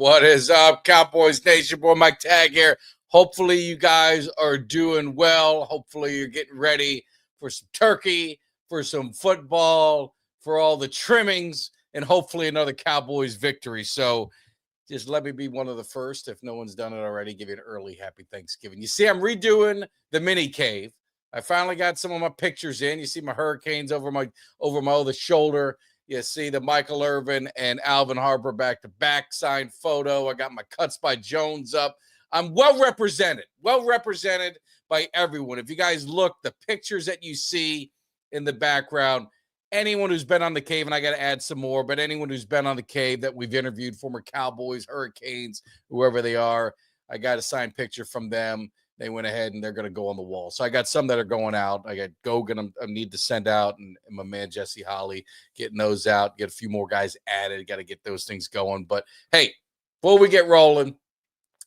What is up, Cowboys Nation? Boy, Mike Tag here. Hopefully you guys are doing well. Hopefully you're getting ready for some turkey, for some football, for all the trimmings, and hopefully another Cowboys victory. So just let me be one of the first, if no one's done it already, give you an early happy Thanksgiving. You see, I'm redoing the mini cave. I finally got some of my pictures in. You see my hurricanes over my other shoulder. You see the Michael Irvin and Alvin Harper back-to-back signed photo. I got my Cuts by Jones up. I'm well represented by everyone. If you guys look, the pictures that you see in the background, anyone who's been on the cave, and I got to add some more, but anyone who's been on the cave that we've interviewed, former Cowboys, Hurricanes, whoever they are, I got a signed picture from them. They went ahead and they're going to go on the wall. So I got some that are going out. I got Gogan I need to send out, and my man Jesse Holly getting those out. Get a few more guys added. Got to get those things going. But hey, before we get rolling,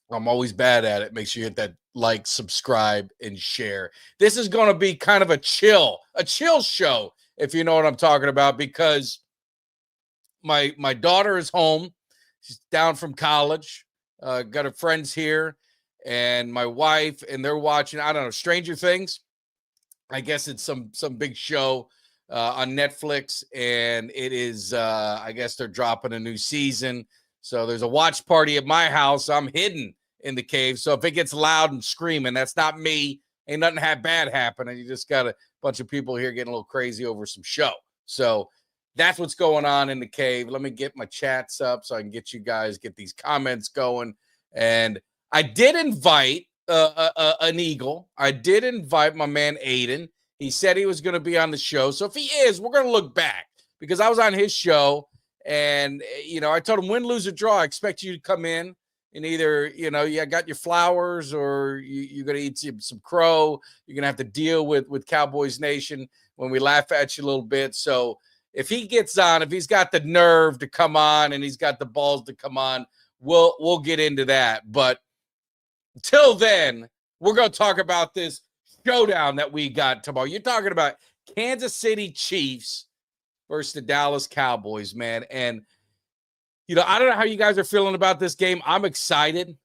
I'm always bad at it. Make sure you hit that like, subscribe, and share. This is going to be kind of a chill show, if you know what I'm talking about, because my daughter is home. She's down from college. Got her friends here. And my wife, and they're watching, I don't know, Stranger Things. I guess it's some big show on Netflix, and it is, I guess they're dropping a new season. So there's a watch party at my house. I'm hidden in the cave. So if it gets loud and screaming, that's not me. Ain't nothing bad happening. You just got a bunch of people here getting a little crazy over some show. So that's what's going on in the cave. Let me get my chats up so I can get these comments going. And I did invite an Eagle. I did invite my man Aiden. He said he was going to be on the show. So if he is, we're going to look back, because I was on his show, and, I told him, win, lose, or draw, I expect you to come in and either, you got your flowers, or you're going to eat some crow. You're going to have to deal with Cowboys Nation when we laugh at you a little bit. So if he gets on, if he's got the nerve to come on and he's got the balls to come on, we'll get into that. But till then, we're going to talk about this showdown that we got tomorrow. You're talking about Kansas City Chiefs versus the Dallas Cowboys, man. And, I don't know how you guys are feeling about this game. I'm excited.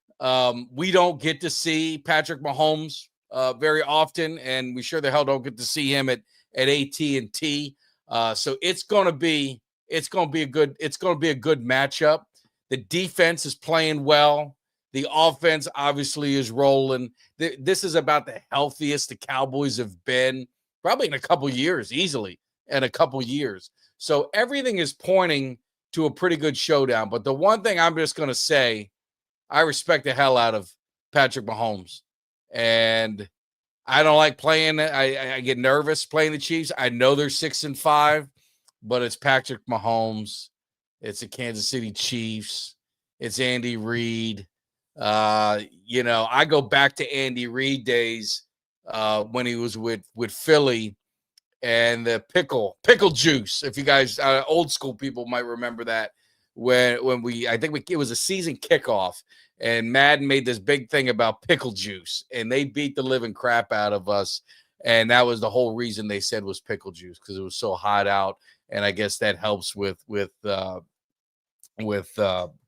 We don't get to see Patrick Mahomes very often, and we sure the hell don't get to see him at AT&T. So it's going to be a good matchup. The defense is playing well. The offense obviously is rolling. This is about the healthiest the Cowboys have been probably in a couple years, easily in a couple years. So everything is pointing to a pretty good showdown. But the one thing I'm just going to say, I respect the hell out of Patrick Mahomes. And I don't like playing. I get nervous playing the Chiefs. I know they're 6-5, but it's Patrick Mahomes. It's the Kansas City Chiefs. It's Andy Reid. I go back to Andy Reid days when he was with Philly, and the pickle juice. If you guys old school people might remember that, when it was a season kickoff, and Madden made this big thing about pickle juice, and they beat the living crap out of us, and that was the whole reason they said was pickle juice, because it was so hot out, and I guess that helps with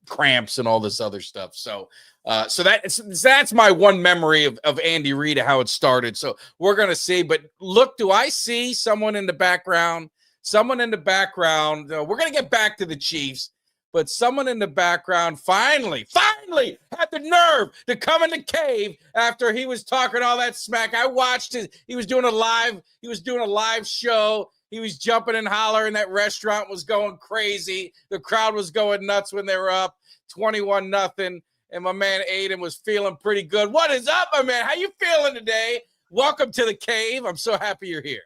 cramps and all this other stuff. So that's my one memory of Andy Reid, how it started. So we're going to see, but look, do I see someone in the background? We're going to get back to the Chiefs, but someone in the background finally had the nerve to come in the cave after he was talking all that smack. I watched he was doing a live show. He was jumping and hollering. That restaurant was going crazy. The crowd was going nuts when they were up 21-0. And my man Aiden was feeling pretty good. What is up, my man? How you feeling today? Welcome to the cave. I'm so happy you're here.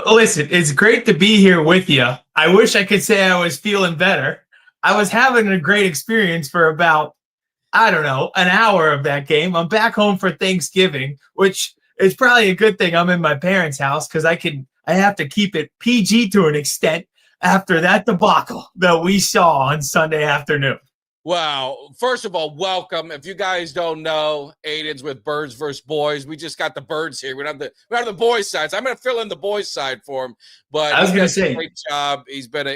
Listen, it's great to be here with you. I wish I could say I was feeling better. I was having a great experience for about, an hour of that game. I'm back home for Thanksgiving, which is probably a good thing. I'm in my parents' house because I have to keep it PG to an extent after that debacle that we saw on Sunday afternoon. Well, first of all, welcome. If you guys don't know, Aiden's with Birds versus Boys. We just got the birds here. We don't have the boys' side. So I'm going to fill in the boys' side for him. But I was he going to does say, a great job. He's been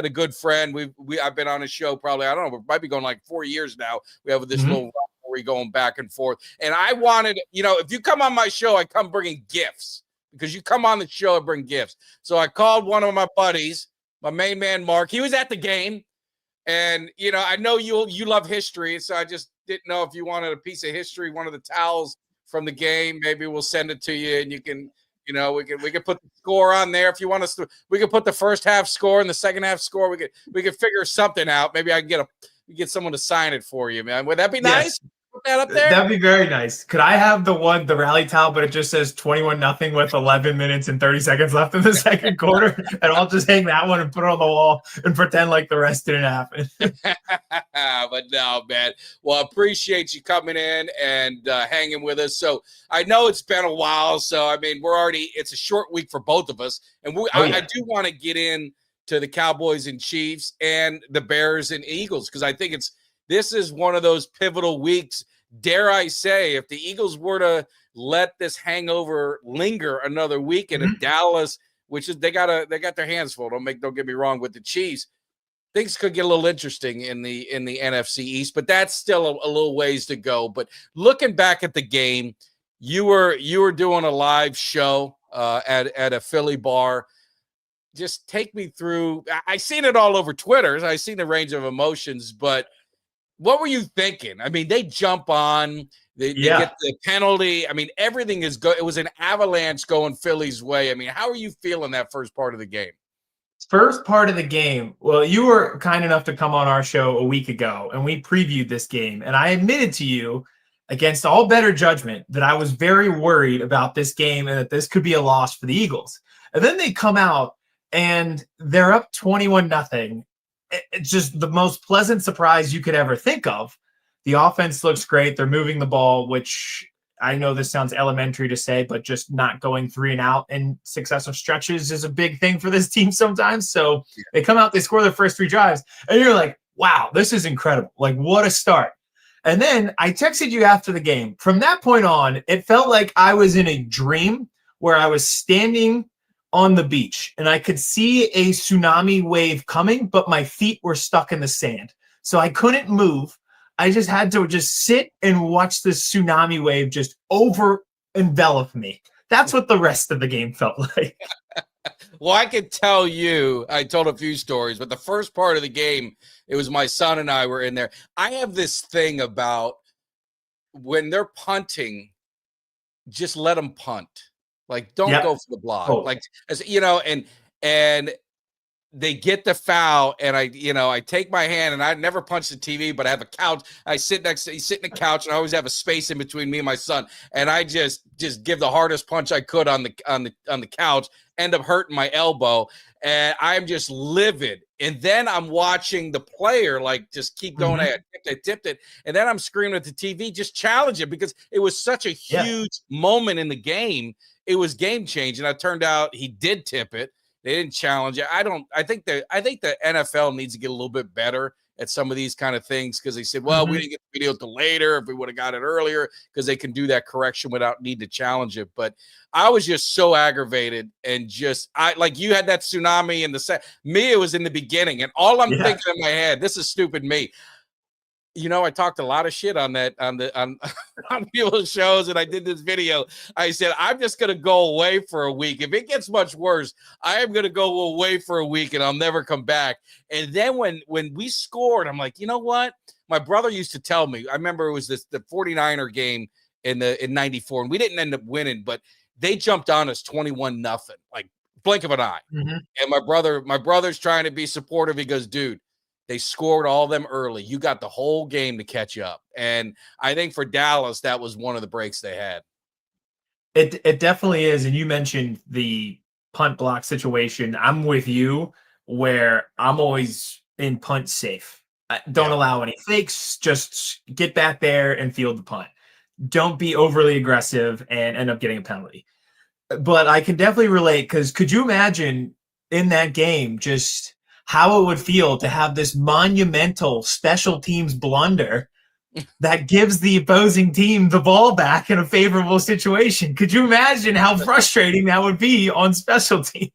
a good friend. I've been on his show probably, I don't know, it might be going like 4 years now. We have this little rivalry going back and forth. And I wanted, if you come on my show, I come bringing gifts because you come on the show and bring gifts. So I called one of my buddies, my main man Mark. He was at the game. And, I know you love history, so I just didn't know if you wanted a piece of history, one of the towels from the game. Maybe we'll send it to you, and you can, we can put the score on there if you want us to. We can put the first half score and the second half score. We could figure something out. Maybe I can get someone to sign it for you, man. Would that be nice? Put that up there. That'd be very nice. Could I have the rally towel, but it just says 21-0 with 11 minutes and 30 seconds left in the second quarter, and I'll just hang that one and put it on the wall and pretend like the rest didn't happen. But no, man. Well, appreciate you coming in and hanging with us. So I know it's been a while. So I mean, it's a short week for both of us, and I do want to get in to the Cowboys and Chiefs and the Bears and Eagles because I think this is one of those pivotal weeks. Dare I say, if the Eagles were to let this hangover linger another week, and if Dallas, which is they got their hands full. Don't get me wrong with the Chiefs, things could get a little interesting in the NFC East, but that's still a little ways to go. But looking back at the game, you were doing a live show at a Philly bar. Just take me through. I seen it all over Twitter. I seen the range of emotions, but what were you thinking? I mean, they jump on, they get the penalty. I mean, everything is good. It was an avalanche going Philly's way. I mean, how are you feeling that first part of the game? First part of the game. Well, you were kind enough to come on our show a week ago, and we previewed this game. And I admitted to you, against all better judgment, that I was very worried about this game and that this could be a loss for the Eagles. And then they come out and they're up 21-0. It's just the most pleasant surprise you could ever think of. The offense looks great. They're moving the ball, which I know this sounds elementary to say, but just not going 3 and out in successive stretches is a big thing for this team sometimes. So they come out, they score their first 3 drives, and you're like, wow, this is incredible. Like, what a start. And then I texted you after the game. From that point on, it felt like I was in a dream where I was standing on the beach and I could see a tsunami wave coming, but my feet were stuck in the sand. So I couldn't move. I just had to sit and watch this tsunami wave just envelop me. That's what the rest of the game felt like. Well, I could tell you, I told a few stories, but the first part of the game, it was my son and I were in there. I have this thing about when they're punting, just let them punt. Like, don't go for the block. Like, and they get the foul, and I take my hand, and I never punch the TV, but I have a couch. I sit in the couch, and I always have a space in between me and my son, and I just give the hardest punch I could on the couch. End up hurting my elbow, and I'm just livid. And then I'm watching the player just keep going. I tipped it, and then I'm screaming at the TV, just challenge it because it was such a huge moment in the game. It was game changing. It turned out he did tip it. They didn't challenge it. I think the NFL needs to get a little bit better at some of these kind of things because they said, well, we didn't get the video till later if we would have got it earlier because they can do that correction without needing to challenge it. But I was just so aggravated and you had that tsunami in the set. Me, it was in the beginning, and all I'm thinking in my head, this is stupid me. I talked a lot of shit on people's shows, and I did this video. I said, I'm just going to go away for a week. If it gets much worse, I am going to go away for a week, and I'll never come back. And then when we scored, I'm like, you know what? My brother used to tell me, I remember it was the 49er game in 94, and we didn't end up winning, but they jumped on us 21-0, like blink of an eye. And my brother's trying to be supportive. He goes, dude, they scored all them early. You got the whole game to catch up. And I think for Dallas, that was one of the breaks they had. It definitely is. And you mentioned the punt block situation. I'm with you where I'm always in punt safe. Don't allow any fakes. Just get back there and field the punt. Don't be overly aggressive and end up getting a penalty. But I can definitely relate because could you imagine in that game just how it would feel to have this monumental special teams blunder that gives the opposing team the ball back in a favorable situation. Could you imagine how frustrating that would be on special teams?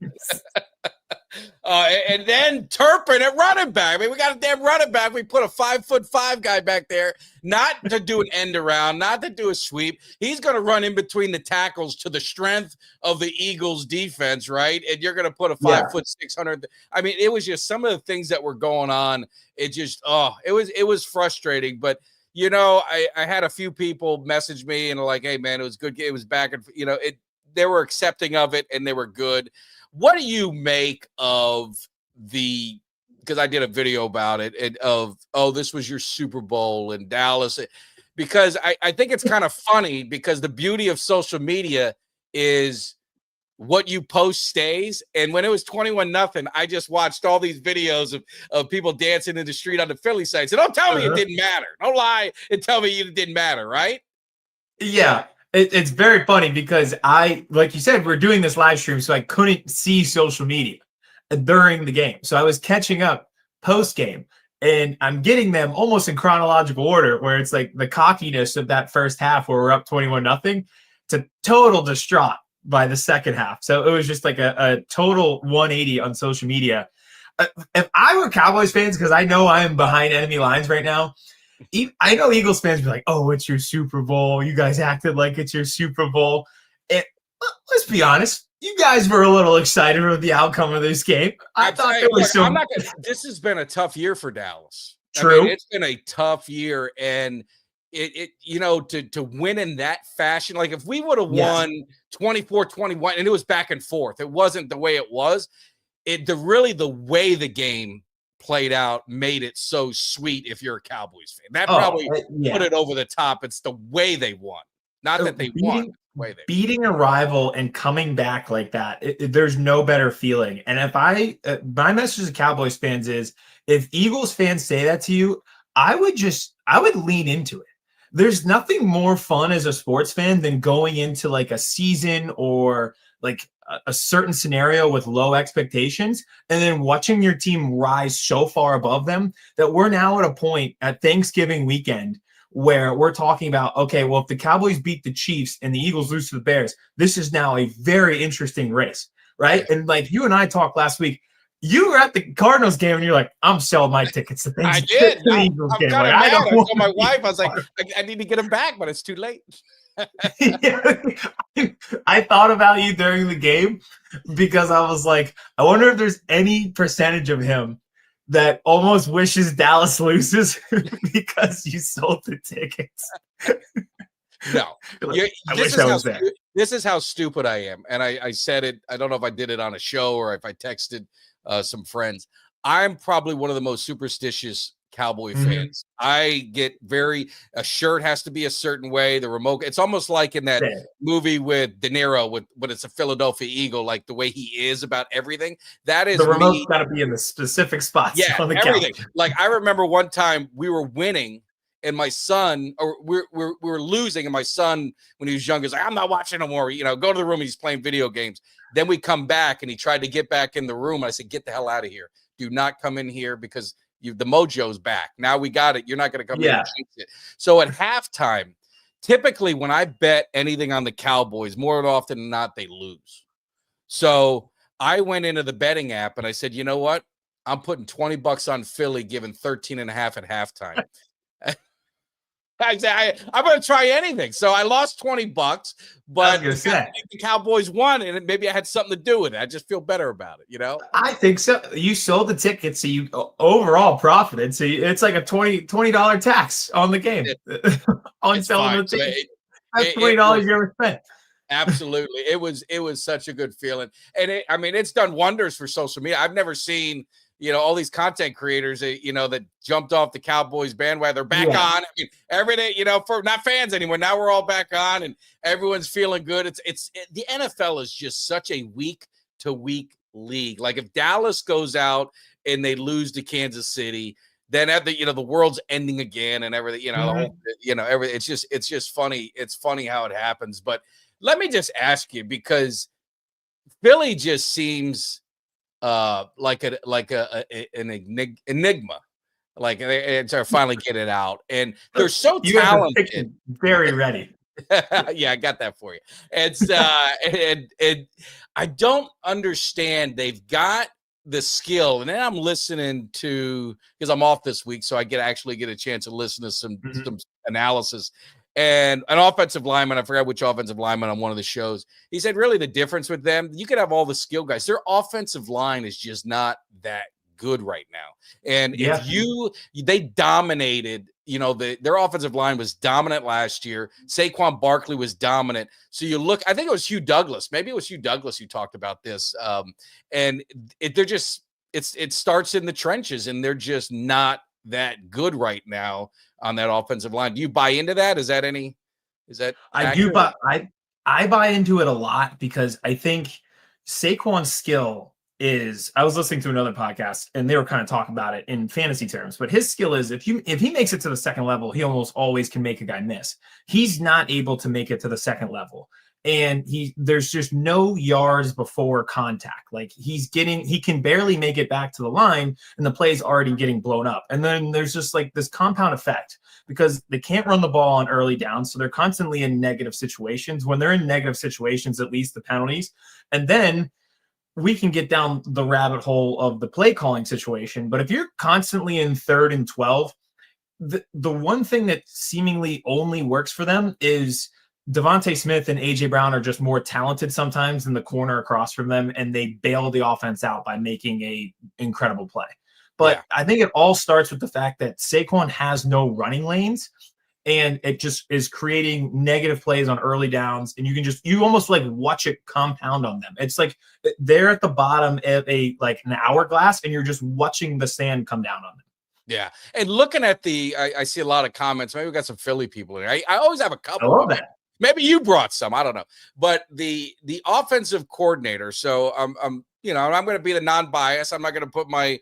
And then Turpin at running back. I mean, we got a damn running back. We put a 5'5" guy back there, not to do an end around, not to do a sweep. He's going to run in between the tackles to the strength of the Eagles defense, right? And you're going to put a 5'6". I mean, it was just some of the things that were going on. It just, it was frustrating. But, you know, I had a few people message me and like, hey, man, it was good. It was back and, you know, they were accepting of it and they were good. What do you make of because I did a video about it, and this was your Super Bowl in Dallas, because I think it's kind of funny because the beauty of social media is what you post stays. And when it was 21-0, I just watched all these videos of people dancing in the street on the Philly side. So don't tell me it didn't matter. Don't lie and tell me it didn't matter, right? Yeah. It's very funny because like you said, we're doing this live stream, so I couldn't see social media during the game. So I was catching up post game, and I'm getting them almost in chronological order, where it's like the cockiness of that first half where we're up 21-0 to total distraught by the second half. So it was just like a total 180 on social media. If I were Cowboys fans, because I know I am behind enemy lines right now, I know Eagles fans be like, "Oh, it's your Super Bowl. You guys acted like it's your Super Bowl." And let's be honest, you guys were a little excited with the outcome of this game. I thought there was some. This has been a tough year for Dallas. True, I mean, it's been a tough year, and it you know, to win in that fashion. Like if we would have won 24-21, and it was back and forth, it wasn't the way it was. The way the game played out made it so sweet if you're a Cowboys fan. That probably put it over the top. It's the way they won. Not that they won. Beating a rival and coming back like that, there's no better feeling. And if my message to Cowboys fans is, if Eagles fans say that to you, I would lean into it. There's nothing more fun as a sports fan than going into like a season or like a certain scenario with low expectations and then watching your team rise so far above them that we're now at a point at Thanksgiving weekend where we're talking about, okay, well, if the Cowboys beat the Chiefs and the Eagles lose to the Bears, this is now a very interesting race, right? And like you and I talked last week, you were at the Cardinals game and you're like, I'm selling my tickets to I did. the Eagles game. Like, I told my wife, I was like, I need to get them back, but it's too late. I thought about you during the game because I was like, I wonder if there's any percentage of him that almost wishes Dallas loses because you sold the tickets. No, this is how stupid I am. And I said it. I don't know if I did it on a show or if I texted some friends. I'm probably one of the most superstitious Cowboy fans. I get a shirt has to be a certain way. The remote, it's almost like in that movie with De Niro but it's a Philadelphia Eagle, like the way he is about everything. That is the remote's got to be in the specific spots. Yeah, on the everything. couch. Like I remember one time we were winning and my son, or we were losing, and my son, when he was young, is like, I'm not watching no more. You know, go to the room. He's playing video games. Then we come back and he tried to get back in the room. I said, get the hell out of here. Do not come in here because the mojo's back. Now we got it. You're not going to come in and change it. So at halftime, typically when I bet anything on the Cowboys, more often than not, they lose. So I went into the betting app and I said, you know what? I'm putting $20 on Philly, giving 13.5 at halftime. I'm going to try anything. So I lost $20, but the Cowboys won, and maybe I had something to do with it. I just feel better about it, you know? I think so. You sold the tickets, so you overall profited. So it's like a $20 tax on the game. On selling the tickets. That's $20 you ever spent. Absolutely. It was such a good feeling. And it's done wonders for social media. I've never seen all these content creators, that jumped off the Cowboys bandwagon. They're back on. I mean, every day, for not fans anymore. Now we're all back on and everyone's feeling good. The NFL is just such a week to week league. Like if Dallas goes out and they lose to Kansas City, then the world's ending again and everything, everything. It's just funny. It's funny how it happens. But let me just ask you, because Philly just seems an enigma. Like they're finally get it out, and they're so You have the talented. fiction very ready. Yeah, I got that for you. It's and I don't understand. They've got the skill, and then I'm listening to because I'm off this week, so I actually get a chance to listen to some analysis. And an offensive lineman, I forgot which offensive lineman on one of the shows, he said really the difference with them, you could have all the skill guys. Their offensive line is just not that good right now. And Yeah. if they dominated, their offensive line was dominant last year. Saquon Barkley was dominant. So you look, I think it was Hugh Douglas. Maybe it was Hugh Douglas who talked about this. And it starts in the trenches, and they're just not that good right now on that offensive line. Do you buy into that? Is that I accurate? do, but I buy into it a lot because I think Saquon's skill is. I was listening to another podcast and they were kind of talking about it in fantasy terms, but his skill is if he makes it to the second level, he almost always can make a guy miss. He's not able to make it to the second level. And there's just no yards before contact. Like he can barely make it back to the line, and the play's already getting blown up. And then there's just like this compound effect because they can't run the ball on early downs, so they're constantly in negative situations. When they're in negative situations, at least the penalties, and then we can get down the rabbit hole of the play calling situation. But if you're constantly in 3rd and 12, the one thing that seemingly only works for them is Devontae Smith and A.J. Brown are just more talented sometimes than the corner across from them, and they bail the offense out by making a incredible play. But I think it all starts with the fact that Saquon has no running lanes, and it just is creating negative plays on early downs, and you almost like watch it compound on them. It's like they're at the bottom of an hourglass, and you're just watching the sand come down on them. Yeah. And looking at I see a lot of comments. Maybe we got some Philly people in here. I always have a couple. I love that. Maybe you brought some. I don't know. But the offensive coordinator. So I'm going to be the non-bias. I'm not going to put my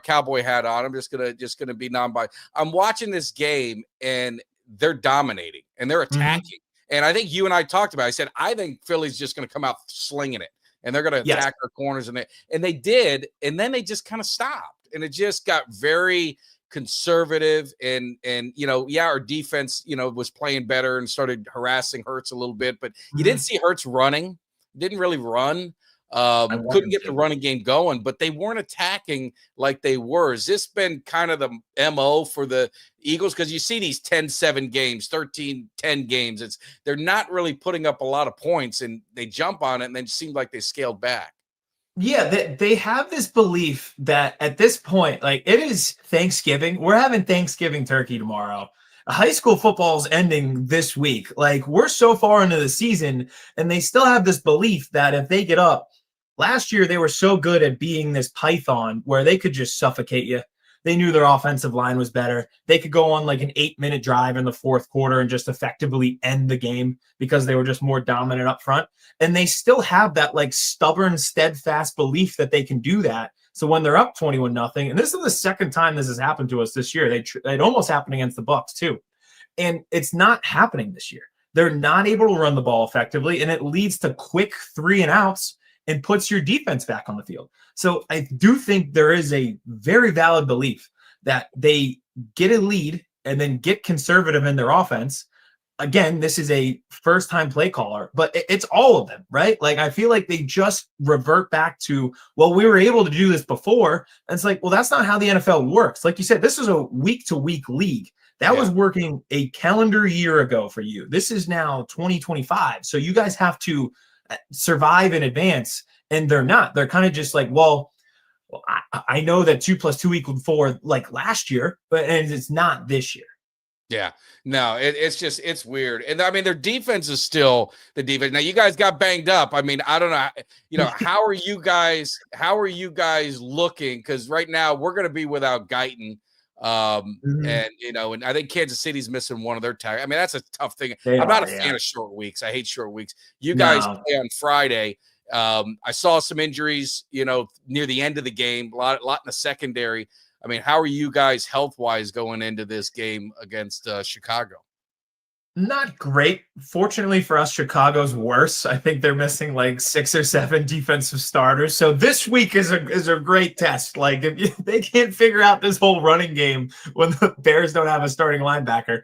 cowboy hat on. I'm just gonna be non-biased. I'm watching this game and they're dominating and they're attacking. And I think you and I talked about it. I said I think Philly's just going to come out slinging it, and they're going to attack our corners, and they did, and then they just kind of stopped, and it just got very conservative, and our defense was playing better and started harassing Hurts a little bit, but you didn't see Hurts running, didn't really run. Couldn't get the running game going, but they weren't attacking like they were. Has this been kind of the MO for the Eagles? Because you see these 10-7 games, 13-10 games. They're not really putting up a lot of points, and they jump on it, and then it seemed like they scaled back. Yeah, they have this belief that at this point, like it is Thanksgiving. We're having Thanksgiving turkey tomorrow. High school football is ending this week. Like we're so far into the season, and they still have this belief that if they get up, last year they were so good at being this python where they could just suffocate you. They knew their offensive line was better. They could go on like an 8-minute drive in the fourth quarter and just effectively end the game because they were just more dominant up front. And they still have that like stubborn, steadfast belief that they can do that. So when they're up 21-0, and this is the second time this has happened to us this year, it almost happened against the Bucs too. And it's not happening this year. They're not able to run the ball effectively, and it leads to quick 3-and-outs and puts your defense back on the field. So I do think there is a very valid belief that they get a lead and then get conservative in their offense. Again, this is a first-time play caller, but it's all of them, right? Like I feel like they just revert back to, well, we were able to do this before. And it's like, well, that's not how the NFL works. Like you said, this is a week-to-week league. That was working a calendar year ago for you. This is now 2025. So you guys have to survive in advance, and they're not. They're kind of just like, well, I know that 2 + 2 = 4 like last year, and it's not this year. Yeah, no, it's weird. And I mean, their defense is still the defense. Now you guys got banged up. I mean, I don't know, how are you guys looking? Because right now we're going to be without Guyton. And I think Kansas City's missing one of their tags. I mean, that's a tough thing. I'm not a fan of short weeks. I hate short weeks. You guys play on Friday. I saw some injuries, near the end of the game, a lot in the secondary. I mean, how are you guys health-wise going into this game against Chicago? Not great. Fortunately for us, Chicago's worse. I think they're missing like 6 or 7 defensive starters. So this week is a great test. Like if they can't figure out this whole running game when the Bears don't have a starting linebacker.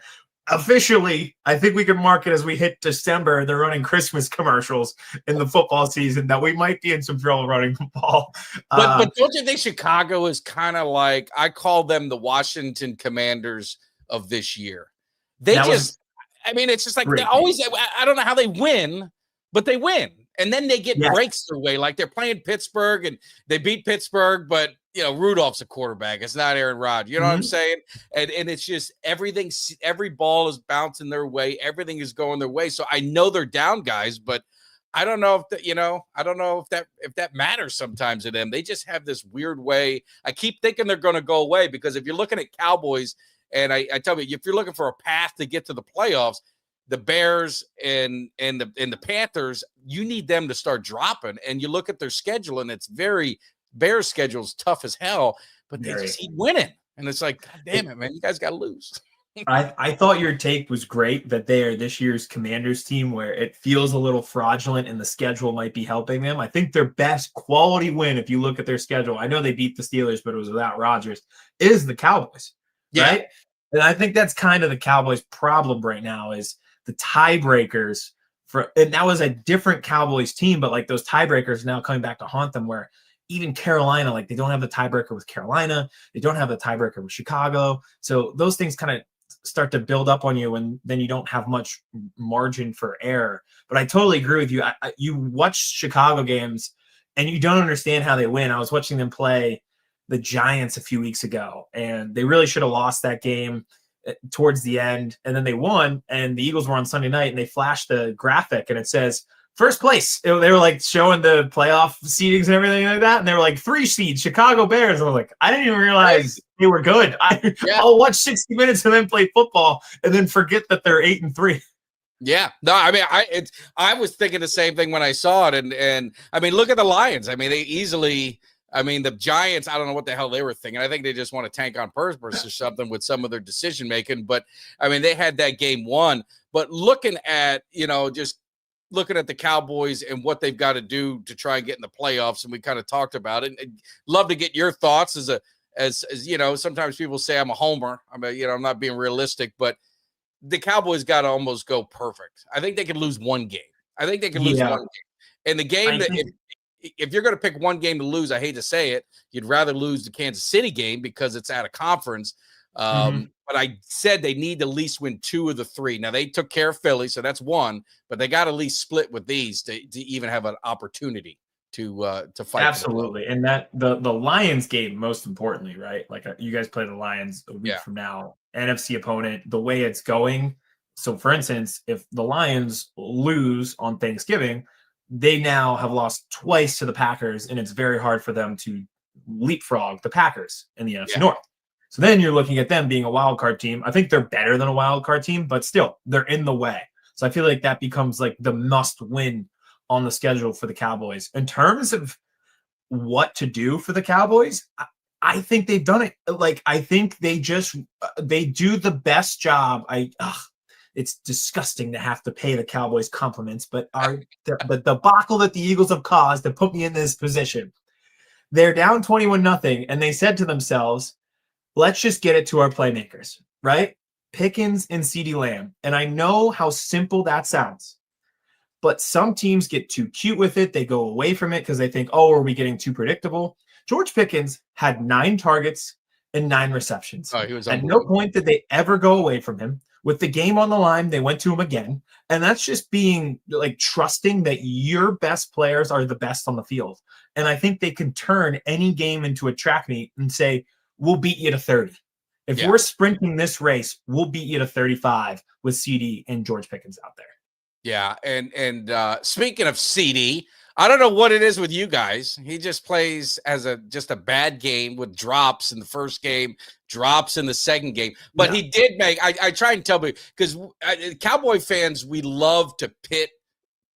Officially, I think we can mark it as we hit December. They're running Christmas commercials in the football season that we might be in some trouble running the ball. But don't you think Chicago is kind of like, I call them the Washington Commanders of this year? They just, I mean, it's just like they always, I don't know how they win, but they win. And then they get breaks their way. Like they're playing Pittsburgh and they beat Pittsburgh, but Rudolph's a quarterback. It's not Aaron Rodgers. You know what I'm saying? And it's just everything, every ball is bouncing their way. Everything is going their way. So I know they're down guys, but I don't know if I don't know if that matters sometimes to them. They just have this weird way. I keep thinking they're going to go away because if you're looking at Cowboys, and I tell you, if you're looking for a path to get to the playoffs, the Bears and the Panthers, you need them to start dropping. And you look at their schedule, and it's Bears schedule's tough as hell, but they just keep winning. And it's like, God damn it, man, you guys got to lose. I thought your take was great that they are this year's Commanders team where it feels a little fraudulent and the schedule might be helping them. I think their best quality win, if you look at their schedule, I know they beat the Steelers, but it was without Rodgers, is the Cowboys, right? And I think that's kind of the Cowboys' problem right now is the tiebreakers and that was a different Cowboys team, but like those tiebreakers now coming back to haunt them where even Carolina, like they don't have the tiebreaker with Carolina. They don't have the tiebreaker with Chicago. So those things kind of start to build up on you and then you don't have much margin for error. But I totally agree with you. You watch Chicago games and you don't understand how they win. I was watching them play the Giants a few weeks ago and they really should have lost that game towards the end. And then they won and the Eagles were on Sunday night and they flashed the graphic and it says first place. They were like showing the playoff seedings and everything like that. And they were like 3 seeds, Chicago Bears. I was like, I didn't even realize they were good. I'll watch 60 minutes of them play football and then forget that they're 8-3. Yeah, no, I mean, I was thinking the same thing when I saw it. And I mean, look at the Lions. I mean, they easily, I mean, the Giants, I don't know what the hell they were thinking. I think they just want to tank on purpose or something with some of their decision making. But I mean, they had that game won. But looking at, just looking at the Cowboys and what they've got to do to try and get in the playoffs, and we kind of talked about it. And love to get your thoughts as sometimes people say I'm a homer. I mean, I'm not being realistic, but the Cowboys got to almost go perfect. I think they can lose one game. I think they can lose one game. And the game if you're going to pick one game to lose, I hate to say it, you'd rather lose the Kansas City game because it's at a conference. But I said they need to at least win 2 of the 3. Now they took care of Philly, so that's 1, but they got to at least split with these to even have an opportunity to fight. Absolutely. And that the Lions game, most importantly, right? Like you guys play the Lions a week from now, NFC opponent, the way it's going. So for instance, if the Lions lose on Thanksgiving, they now have lost twice to the Packers, and it's very hard for them to leapfrog the Packers in the NFC North. So then you're looking at them being a wild card team. I think they're better than a wild card team, but still, they're in the way. So I feel like that becomes like the must win on the schedule for the Cowboys. In terms of what to do for the Cowboys, I think they've done it. Like, I think they do the best job. It's disgusting to have to pay the Cowboys compliments, but the debacle that the Eagles have caused to put me in this position. They're down 21-0, and they said to themselves, let's just get it to our playmakers, right? Pickens and CeeDee Lamb. And I know how simple that sounds, but some teams get too cute with it. They go away from it because they think, oh, are we getting too predictable? George Pickens had 9 targets and 9 receptions. Oh, he was at no point did they ever go away from him. With the game on the line, they went to him again. And that's just being like trusting that your best players are the best on the field. And I think they can turn any game into a track meet and say, we'll beat you to 30. If we're sprinting this race, we'll beat you to 35 with CD and George Pickens out there. Yeah, and speaking of CD, I don't know what it is with you guys. He just plays as just a bad game with drops in the first game, drops in the second game. But he did make. I try and tell people because Cowboy fans, we love to pit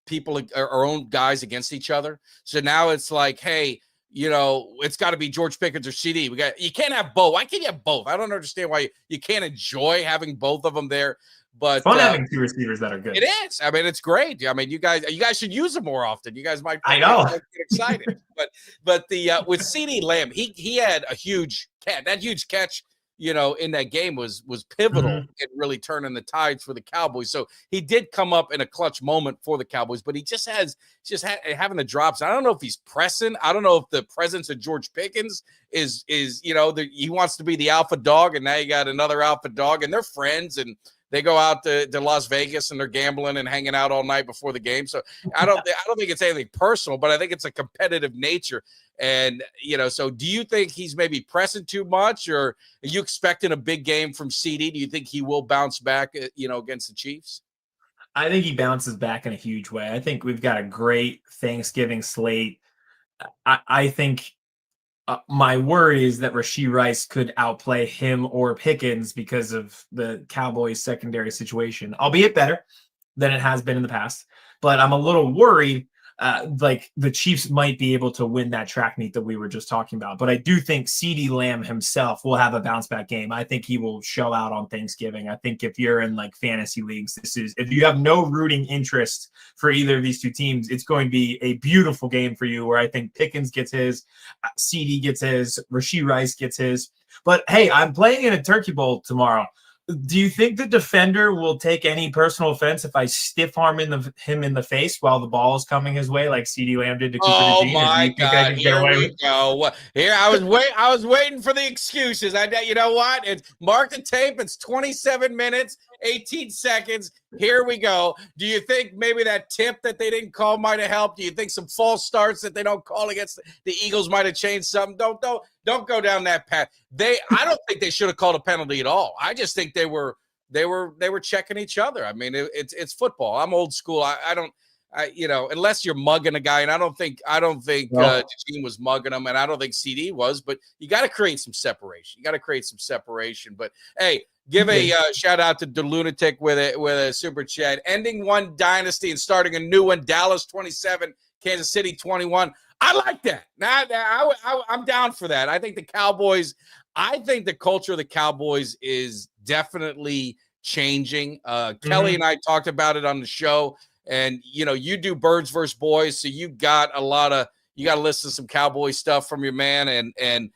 people, our own guys, against each other. So now it's like, hey, it's got to be George Pickens or CD. You can't have both. Why can't you have both? I don't understand why you can't enjoy having both of them there. But Fun having two receivers that are good. it is. I mean, it's great. I mean, you guys should use them more often. You guys might. I know. Get excited. but the with CeeDee Lamb, he had a huge catch. That huge catch, in that game was pivotal in really turning the tides for the Cowboys. So he did come up in a clutch moment for the Cowboys, but he just having the drops. I don't know if he's pressing. I don't know if the presence of George Pickens is he wants to be the alpha dog, and now you got another alpha dog, and they're friends, and they go out to Las Vegas and they're gambling and hanging out all night before the game. So I don't think it's anything personal, but I think it's a competitive nature. And, so do you think he's maybe pressing too much, or are you expecting a big game from CeeDee? Do you think he will bounce back, against the Chiefs? I think he bounces back in a huge way. I think we've got a great Thanksgiving slate. I think my worry is that Rashee Rice could outplay him or Pickens because of the Cowboys secondary situation, albeit better than it has been in the past. But I'm a little worried, like the Chiefs might be able to win that track meet that we were just talking about. But I do think CeeDee Lamb himself will have a bounce back game. I think he will show out on Thanksgiving. I think if you're in like fantasy leagues, if you have no rooting interest for either of these two teams, it's going to be a beautiful game for you, where I think Pickens gets his, CeeDee gets his, Rashee Rice gets his. But hey, I'm playing in a Turkey Bowl tomorrow. Do you think the defender will take any personal offense if I stiff arm him in the face while the ball is coming his way, like CeeDee Lamb did to Cooper DeJean? Oh my God! Here we go. Here I was waiting for the excuses. You know what? Mark the tape. It's 27 minutes, 18 seconds. Here we go. Do you think maybe that tip that they didn't call might have helped? Do you think some false starts that they don't call against the Eagles might have changed something? Don't go down that path. I don't think they should have called a penalty at all. I just think they were checking each other. I mean, it's football. I'm old school. Unless you're mugging a guy, and I don't think Gene was mugging him, and I don't think CeeDee was. But you got to create some separation. But hey, give a shout out to the Lunatic with a super chat. Ending one dynasty and starting a new one. Dallas 27, Kansas City 21. I like that. I'm down for that. I think the culture of the Cowboys is definitely changing. Kelly and I talked about it on the show, and you do birds versus boys, so you got to listen to some Cowboy stuff from your man, and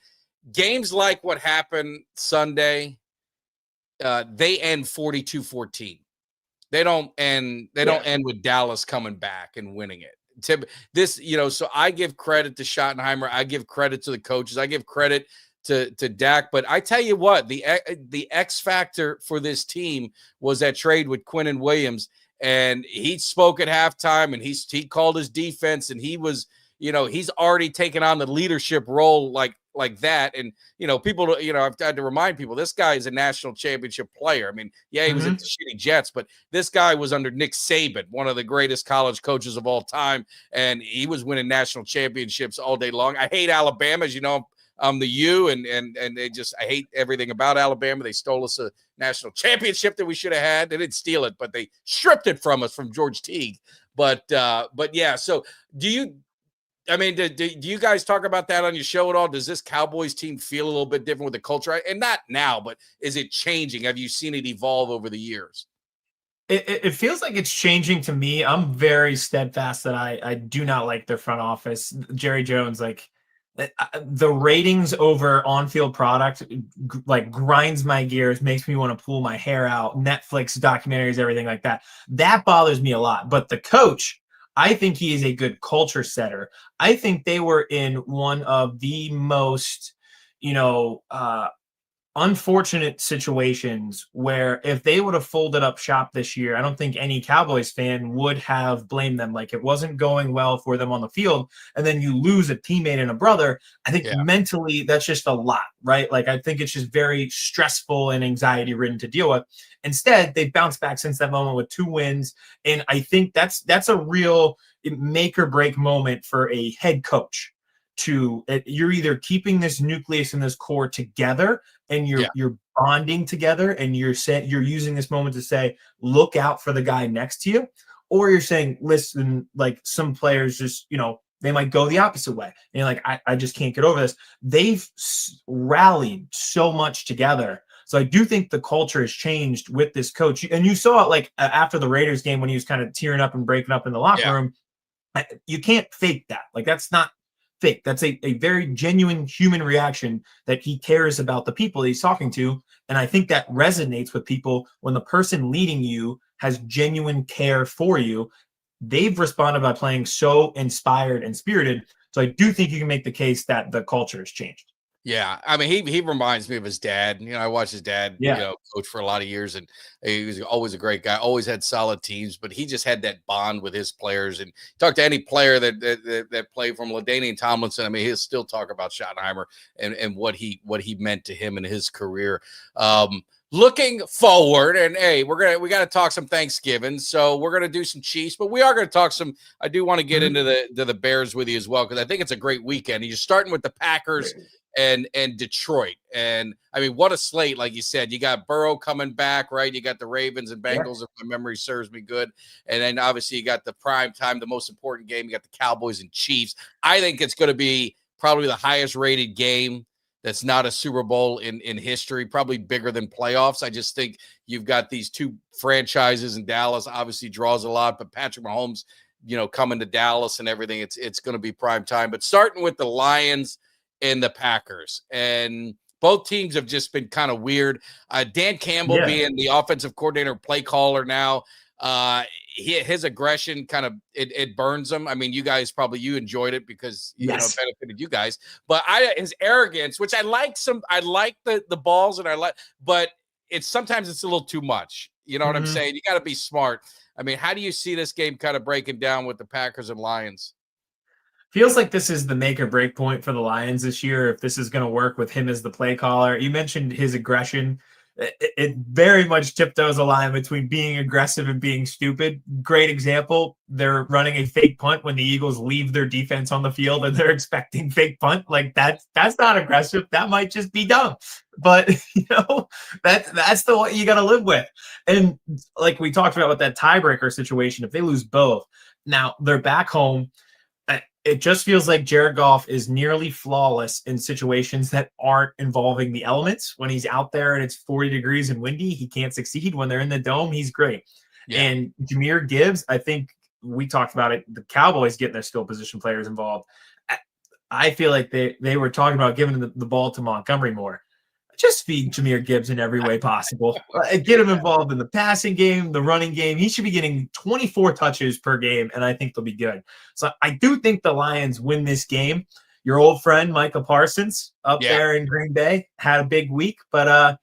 games like what happened Sunday, they end 42-14. They don't end with Dallas coming back and winning it. So I give credit to Schottenheimer. I give credit to the coaches. I give credit to Dak. But I tell you what, the X factor for this team was that trade with Quinnen Williams. And he spoke at halftime, and he called his defense, and he was, he's already taken on the leadership role like that. And, people, I've had to remind people, this guy is a national championship player. I mean, yeah, he was at the shitty Jets, but this guy was under Nick Saban, one of the greatest college coaches of all time. And he was winning national championships all day long. I hate Alabama, as you know. I'm the U, and I hate everything about Alabama. They stole us a national championship that we should have had. They didn't steal it, but they stripped it from us from George Teague. But yeah, so do you guys talk about that on your show at all? Does this Cowboys team feel a little bit different with the culture? And not now, but is it changing? Have you seen it evolve over the years? It feels like it's changing to me. I'm very steadfast that I do not like their front office. Jerry Jones, the ratings over on-field product grinds my gears, makes me want to pull my hair out. Netflix documentaries, everything like that. That bothers me a lot. But the coach, I think he is a good culture setter. I think they were in one of the most, unfortunate situations where if they would have folded up shop this year, I don't think any Cowboys fan would have blamed them. Like, it wasn't going well for them on the field, and then you lose a teammate and a brother. I think mentally that's just a lot, right? Like, I think it's just very stressful and anxiety ridden to deal with. Instead, they've bounced back since that moment with 2 wins. And I think that's a real make or break moment for a head coach. You're either keeping this nucleus and this core together, and you're bonding together, and you're using this moment to say, look out for the guy next to you, or you're saying, listen, like, some players just, they might go the opposite way. And you're like, I just can't get over this. They've rallied so much together So I do think the culture has changed with this coach. And you saw it like after the Raiders game when he was kind of tearing up and breaking up in the locker room. You can't fake that. Like, that's not fake. That's a very genuine human reaction that he cares about the people that he's talking to. And I think that resonates with people when the person leading you has genuine care for you. They've responded by playing so inspired and spirited. So I do think you can make the case that the culture has changed. Yeah, I mean, he reminds me of his dad. I watched his dad, coach for a lot of years, and he was always a great guy. Always had solid teams, but he just had that bond with his players. And talk to any player that played from LaDainian Tomlinson. I mean, he'll still talk about Schottenheimer and what he meant to him in his career. Looking forward, and hey, we got to talk some Thanksgiving, so we're gonna do some Chiefs, but we are gonna talk some. I do want to get into the Bears with you as well, because I think it's a great weekend. You're starting with the Packers and Detroit, and I mean, what a slate! Like you said, you got Burrow coming back, right? You got the Ravens and Bengals, if my memory serves me good, and then obviously you got the prime time, the most important game. You got the Cowboys and Chiefs. I think it's going to be probably the highest rated game that's not a Super Bowl in history, probably bigger than playoffs. I just think you've got these two franchises, and Dallas obviously draws a lot, but Patrick Mahomes, coming to Dallas and everything, it's going to be prime time. But starting with the Lions and the Packers, and both teams have just been kind of weird. Dan Campbell being the offensive coordinator, play caller now, his aggression kind of it burns him. I mean, you guys you enjoyed it because it benefited you guys. But his arrogance, which I like the balls, and but sometimes it's a little too much. You know what I'm saying? You got to be smart. I mean, how do you see this game kind of breaking down with the Packers and Lions? Feels like this is the make or break point for the Lions this year, if this is going to work with him as the play caller. You mentioned his aggression. It very much tiptoes a line between being aggressive and being stupid. Great example. They're running a fake punt when the Eagles leave their defense on the field and they're expecting fake punt. Like, that's not aggressive. That might just be dumb. But, that's the way you got to live with. And like we talked about with that tiebreaker situation, if they lose both, now they're back home. It just feels like Jared Goff is nearly flawless in situations that aren't involving the elements. When he's out there and it's 40 degrees and windy, he can't succeed. When they're in the dome, he's great. Yeah. And Jahmyr Gibbs, I think we talked about it, the Cowboys getting their skill position players involved. I feel like they were talking about giving the ball to Montgomery more. Just feed Jahmyr Gibbs in every way possible. Get him involved in the passing game, the running game. He should be getting 24 touches per game, and I think they'll be good. So I do think the Lions win this game. Your old friend, Micah Parsons, up there in Green Bay, had a big week, but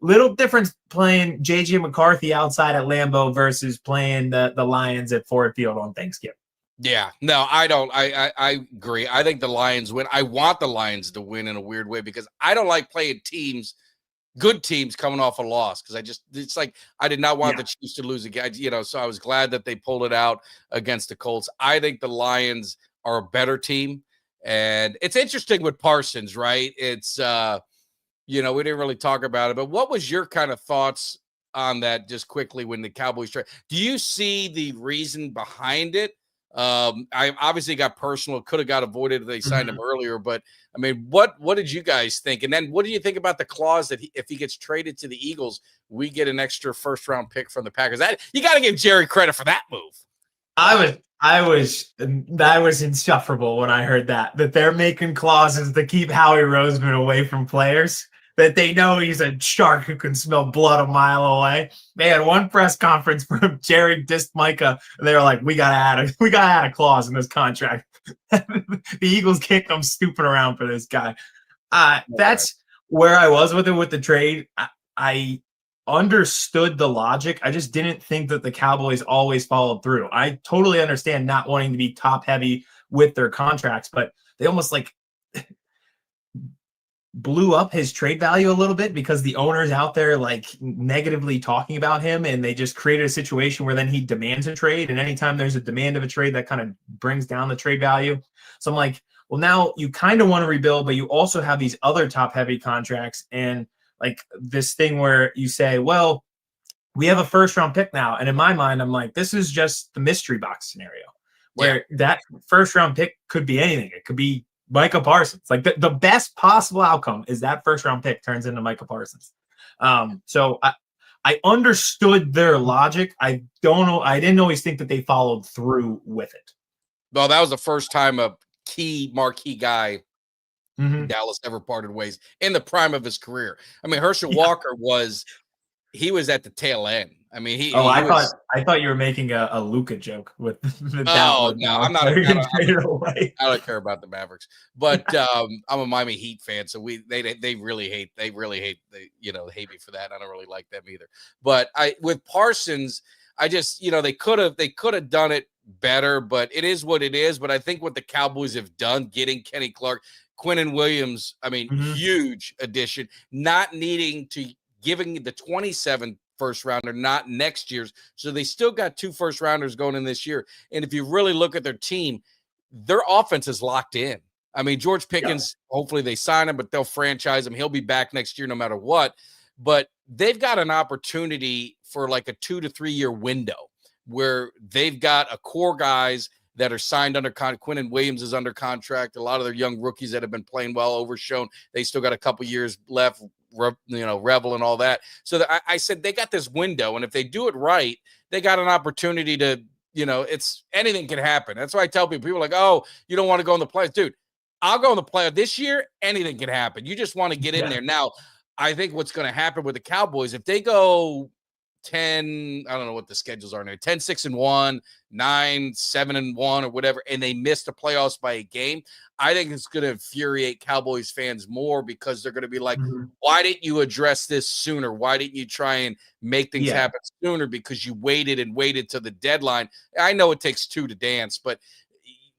little difference playing J.J. McCarthy outside at Lambeau versus playing the Lions at Ford Field on Thanksgiving. Yeah, no, I don't. I agree. I think the Lions win. I want the Lions to win in a weird way because I don't like playing good teams coming off a loss, because it's like I did not want the Chiefs to lose again. So I was glad that they pulled it out against the Colts. I think the Lions are a better team, and it's interesting with Parsons, right? It's we didn't really talk about it, but what was your kind of thoughts on that just quickly when the Cowboys trade? Do you see the reason behind it? I obviously got personal, could have got avoided if they signed him earlier, but I mean, what did you guys think? And then what do you think about the clause that if he gets traded to the Eagles, we get an extra first round pick from the Packers? You got to give Jerry credit for that move. I was insufferable when I heard that they're making clauses to keep Howie Roseman away from players that they know he's a shark who can smell blood a mile away. They had one press conference from Jerry dissed Micah, and they were like, we gotta add a clause in this contract. The Eagles can't come stooping around for this guy. That's where I was with it with the trade. I understood the logic. I just didn't think that the Cowboys always followed through. I totally understand not wanting to be top heavy with their contracts, but they almost like blew up his trade value a little bit because the owner's out there like negatively talking about him, and they just created a situation where then he demands a trade, and anytime there's a demand of a trade, that kind of brings down the trade value. So I'm like, well, now you kind of want to rebuild, but you also have these other top heavy contracts, and like this thing where you say, well, we have a first round pick now, and in my mind I'm like, this is just the mystery box scenario where that first round pick could be anything. It could be Micah Parsons. Like the best possible outcome is that first round pick turns into Micah Parsons. So I understood their logic. I don't know. I didn't always think that they followed through with it. Well, that was the first time a marquee guy Mm-hmm. Dallas ever parted ways in the prime of his career. I mean, Herschel Yeah. Walker was at the tail end. I mean, Oh, he was. I thought you were making a Luka joke with the Oh Dallas. no, I'm not. I don't care about the Mavericks, but I'm a Miami Heat fan, so they really hate hate me for that. I don't really like them either. But with Parsons, I just they could have done it better, but it is what it is. But I think what the Cowboys have done, getting Kenny Clark, Quinnen Williams, I mean, huge addition, not needing to giving the 27th first rounder, not next year's. So they still got 2 first rounders going in this year. And if you really look at their team, their offense is locked in. I mean, George Pickens, hopefully they sign him, but they'll franchise him. He'll be back next year no matter what. But they've got an opportunity for like a 2 to 3 year window where they've got a core guys that are signed under contract. Quinnen Williams is under contract. A lot of their young rookies that have been playing well, overshown. They still got a couple years left. Revel and all that. So I said they got this window, and if they do it right, they got an opportunity to, it's anything can happen. That's why I tell people are like, oh, you don't want to go in the playoffs, dude. I'll go in the playoffs this year. Anything can happen. You just want to get in there. Now, I think what's going to happen with the Cowboys, if they go 10, I don't know what the schedules are now, 10-6-1, 9-7-1, or whatever, and they miss the playoffs by a game, I think it's going to infuriate Cowboys fans more because they're going to be like, why didn't you address this sooner? Why didn't you try and make things happen sooner? Because you waited to the deadline. I know it takes 2 to dance, but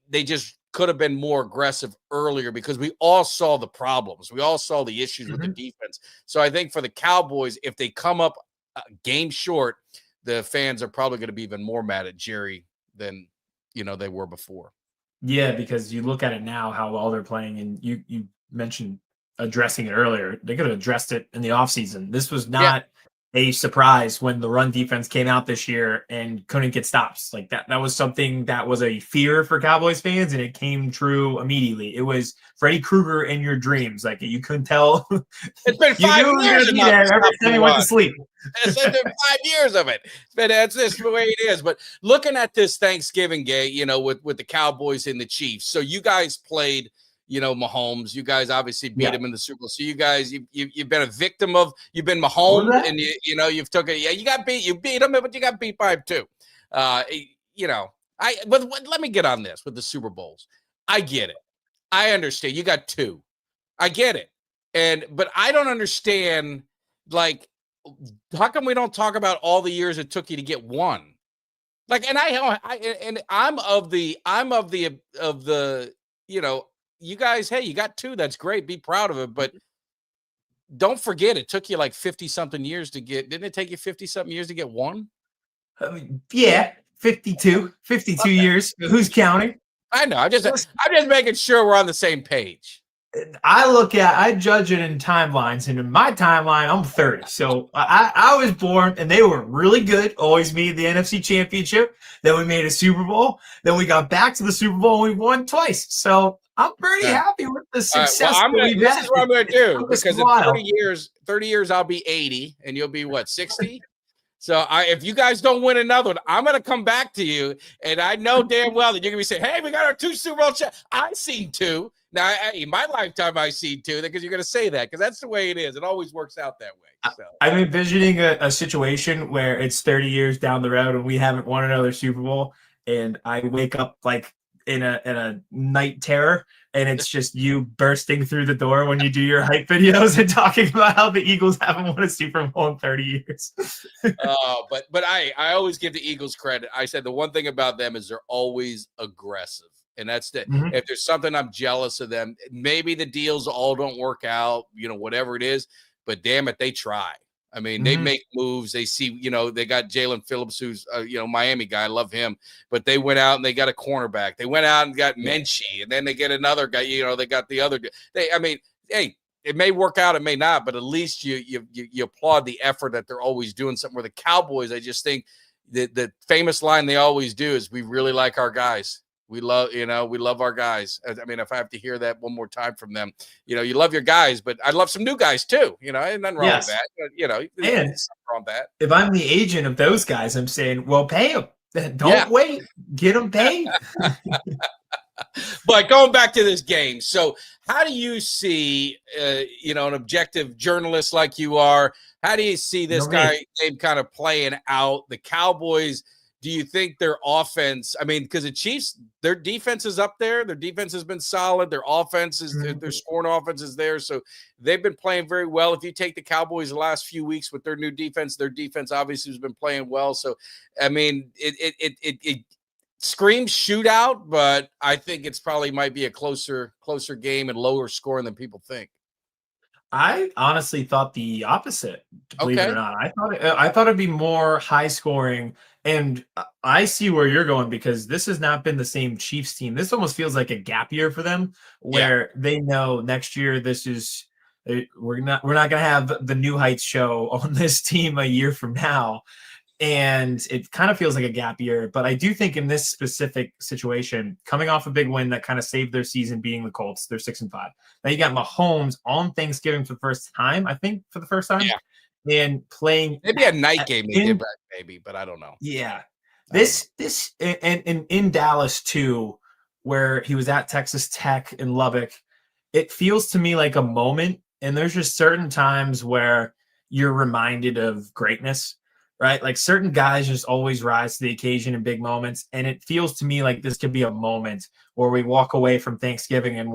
they just could have been more aggressive earlier because we all saw the problems. We all saw the issues with the defense. So I think for the Cowboys, if they come up game short, the fans are probably going to be even more mad at Jerry than they were before. Yeah, because you look at it now, how well they're playing, and you mentioned addressing it earlier. They could have addressed it in the offseason. This was not a surprise when the run defense came out this year and couldn't get stops. Like that was something that was a fear for Cowboys fans, and it came true immediately. It was Freddy Krueger in your dreams. Like you couldn't tell. It's been 5 years be there every time you went to sleep. It's been 5 years of it. That's just the way it is. But looking at this Thanksgiving game, with the Cowboys and the Chiefs. So you guys played, Mahomes. You guys obviously beat him in the Super Bowl. So you guys, you've been a victim of. You've been Mahomes, and you've took it. Yeah, you got beat. You beat him, but you got beat by him too. But let me get on this with the Super Bowls. I get it. I understand. You got 2. I get it. But I don't understand, like, how come we don't talk about all the years it took you to get 1? Like, and I'm of the, you guys, hey, you got 2. That's great. Be proud of it. But don't forget, it took you like 50 something years to get, didn't it take you 50 something years to get 1? Yeah, 52 years. Who's counting? I know. I'm just making sure we're on the same page. I judge it in timelines, and in my timeline, I'm 30. So I was born, and they were really good. Always made the NFC Championship. Then we made a Super Bowl. Then we got back to the Super Bowl, and we won twice. So I'm pretty happy with the success that we've had. This is what I'm going to do, because in 30 years, I'll be 80, and you'll be what, 60? So if you guys don't win another one, I'm going to come back to you, and I know damn well that you're going to be saying, hey, we got our 2 Super Bowl I've seen 2. Now, in my lifetime, I've seen 2, because you're going to say that, because that's the way it is. It always works out that way. So. I'm envisioning a situation where it's 30 years down the road and we haven't won another Super Bowl, and I wake up like in a night terror, and it's just you bursting through the door when you do your hype videos and talking about how the Eagles haven't won a Super Bowl in 30 years. But I always give the Eagles credit. I said the one thing about them is they're always aggressive. And that's if there's something I'm jealous of them, maybe the deals all don't work out, whatever it is, but damn it, they try. I mean, they make moves. They see, they got Jalen Phillips, who's, Miami guy. I love him. But they went out and they got a cornerback. They went out and got Menchie, and then they get another guy. They got the other. Hey, it may work out, it may not, but at least you applaud the effort that they're always doing something. Where the Cowboys, I just think the famous line they always do is, we really like our guys. We love our guys. I mean, if I have to hear that one more time from them, you love your guys, but I love some new guys too. Ain't nothing wrong with Yes. that. But, there's And something wrong with that. if I'm the agent of those guys, I'm saying, well, pay them. Yeah. Don't wait. Get them paid. But going back to this game, so how do you see, an objective journalist like you are, how do you see this game kind of playing out? The Cowboys, do you think their offense, because the Chiefs, their defense is up there. Their defense has been solid. Their offense is, their scoring offense is there. So they've been playing very well. If you take the Cowboys the last few weeks with their new defense, their defense obviously has been playing well. So, it screams shootout, but I think it's probably might be a closer game and lower scoring than people think. I honestly thought the opposite, believe it or not. I thought it'd be more high scoring, and I see where you're going because this has not been the same Chiefs team. This almost feels like a gap year for them, where they know next year we're not going to have the New Heights show on this team a year from now. And it kind of feels like a gap year, but I do think in this specific situation, coming off a big win that kind of saved their season, being the Colts, they're 6-5. Now you got Mahomes on Thanksgiving for the first time, and playing maybe a night game they did that, maybe, but I don't know. Yeah, this and in Dallas too, where he was at Texas Tech in Lubbock, it feels to me like a moment, and there's just certain times where you're reminded of greatness. Right? Like certain guys just always rise to the occasion in big moments. And it feels to me like this could be a moment where we walk away from Thanksgiving and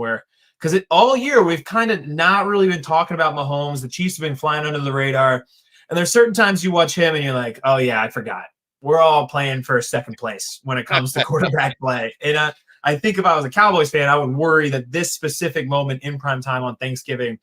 because all year we've kind of not really been talking about Mahomes. The Chiefs have been flying under the radar. And there's certain times you watch him and you're like, oh yeah, I forgot. We're all playing for second place when it comes to quarterback play. And I think if I was a Cowboys fan, I would worry that this specific moment in prime time on Thanksgiving,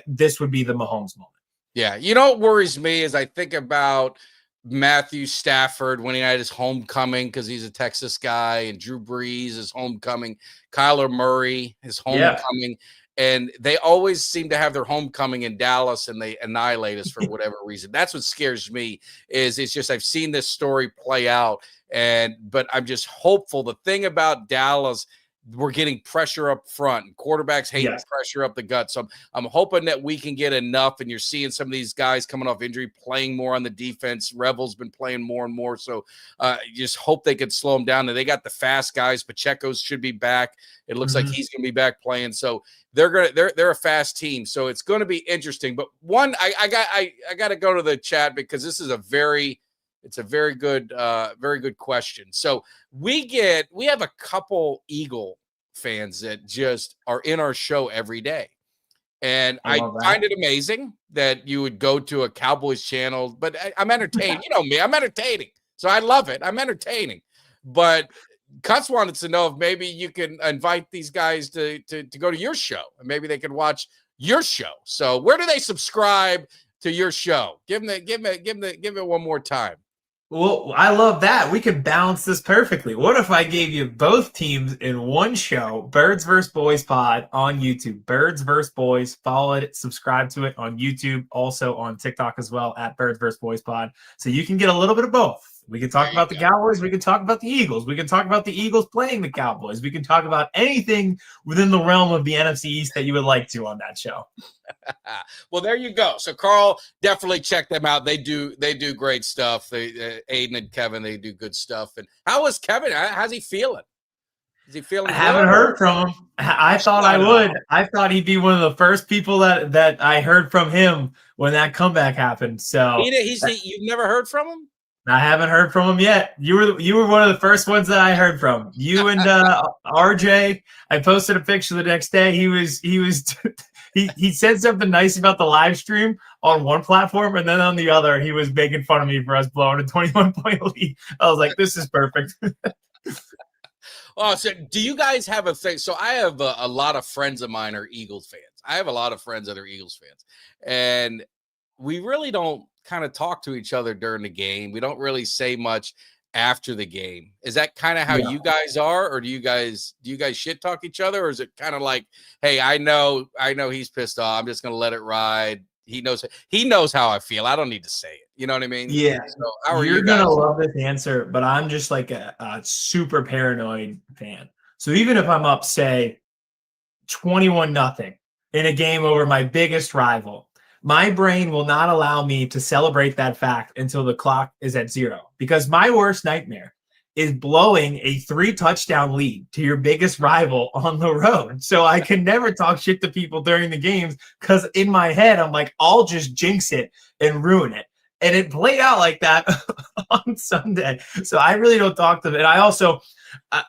this would be the Mahomes moment. Yeah. What worries me is I think about Matthew Stafford when he had his homecoming because he's a Texas guy, and Drew Brees is homecoming, Kyler Murray his homecoming, and they always seem to have their homecoming in Dallas, and they annihilate us for whatever reason. That's what scares me. It's just I've seen this story play out, but I'm just hopeful. The thing about Dallas, we're getting pressure up front, and quarterbacks hate pressure up the gut. So I'm hoping that we can get enough, and you're seeing some of these guys coming off injury playing more on the defense. Rebel's been playing more and more. So you just hope they could slow them down. And they got the fast guys. Pacheco's should be back. It looks like he's going to be back playing. So they're a fast team. So it's going to be interesting. But I got to go to the chat because this is a very good question. So we have a couple Eagle fans that just are in our show every day. And I find it amazing that you would go to a Cowboys channel, but I'm entertained. You know me, I'm entertaining. So I love it. I'm entertaining. But Cuts wanted to know if maybe you can invite these guys to go to your show, and maybe they can watch your show. So where do they subscribe to your show? Give it one more time. Well, I love that. We could balance this perfectly. What if I gave you both teams in one show? Birds vs. Boys Pod on YouTube. Birds vs. Boys. Follow it. Subscribe to it on YouTube. Also on TikTok as well at Birds vs. Boys Pod. So you can get a little bit of both. We can talk about the Cowboys. We can talk about the Eagles. We can talk about the Eagles playing the Cowboys. We can talk about anything within the realm of the NFC East that you would like to on that show. Well, there you go. So, Carl, definitely check them out. They do great stuff. Aiden and Kevin, they do good stuff. And how is Kevin? How's he feeling? Is he feeling good? I haven't heard from him. I thought I would. I thought he'd be one of the first people that I heard from him when that comeback happened. So you've never heard from him? I haven't heard from him yet. You were one of the first ones that I heard from. You and RJ. I posted a picture the next day. He said something nice about the live stream on one platform, and then on the other, he was making fun of me for us blowing a 21-point lead. I was like, this is perfect. Oh, so do you guys have a thing? So I have a lot of friends of mine are Eagles fans. I have a lot of friends that are Eagles fans, and we really don't kind of talk to each other during the game. We don't really say much after the game. Is that kind of how you guys are, or do you guys shit talk each other, or is it kind of like, hey, I know he's pissed off, I'm just gonna let it ride, he knows how I feel. I don't need to say it. You know what I mean? Yeah. So how are You're you guys? gonna love this answer, but I'm just like a super paranoid fan. So even if I'm up, say 21-0 in a game over my biggest rival, my brain will not allow me to celebrate that fact until the clock is at 0. Because my worst nightmare is blowing a 3-touchdown lead to your biggest rival on the road. So I can never talk shit to people during the games because in my head, I'm like, I'll just jinx it and ruin it. And it played out like that on Sunday. So I really don't talk to them. And I also,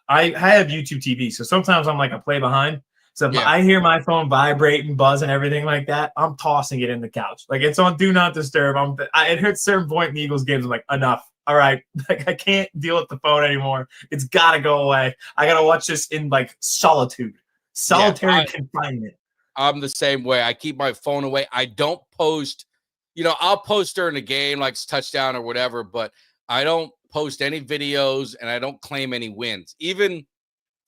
I have YouTube TV. So sometimes I'm like a play behind. So if Yeah. I hear my phone vibrate and buzz and everything like that, I'm tossing it in the couch. Like it's on do not disturb. It hit a certain point in the Eagles games. I'm like, enough. All right. Like I can't deal with the phone anymore. It's got to go away. I got to watch this in like solitary confinement. I'm the same way. I keep my phone away. I don't post, I'll post during the game, like touchdown or whatever, but I don't post any videos and I don't claim any wins. Even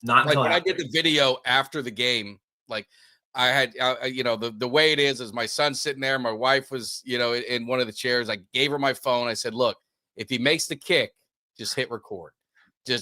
not like when I did the video after the game, like I had, the way it is my son's sitting there. My wife was, in one of the chairs. I gave her my phone. I said, look, if he makes the kick, just hit record.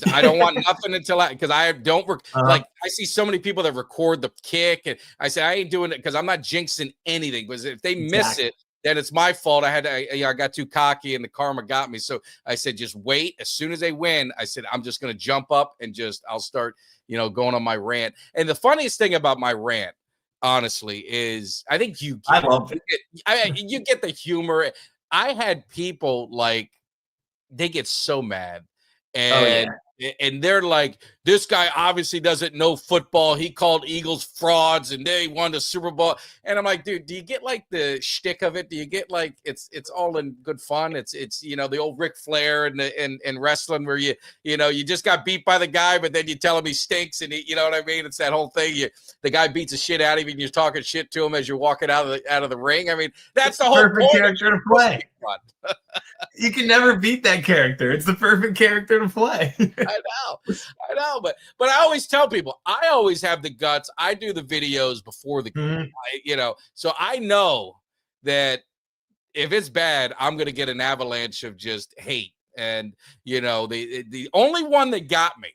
I don't want nothing because I don't like I see so many people that record the kick and I say I ain't doing it because I'm not jinxing anything. Because if they miss it, then it's my fault. I got too cocky and the karma got me. So I said, just wait. As soon as they win, I said, I'm just going to jump up and I'll start, going on my rant. And the funniest thing about my rant, honestly, is I think you get the humor. I had people like, they get so mad. And they're like, this guy obviously doesn't know football. He called Eagles frauds and they won the Super Bowl. And I'm like, dude, do you get like the shtick of it? Do you get like it's all in good fun? It's the old Ric Flair and wrestling where you just got beat by the guy, but then you tell him he stinks and you know what I mean? It's that whole thing. The guy beats the shit out of you and you're talking shit to him as you're walking out of the ring. I mean, that's the whole perfect point character to play. You can never beat that character. It's the perfect character to play. I know, but I always tell people I always have the guts. I do the videos before the game, so I know that if it's bad, I'm going to get an avalanche of just hate. And the only one that got me,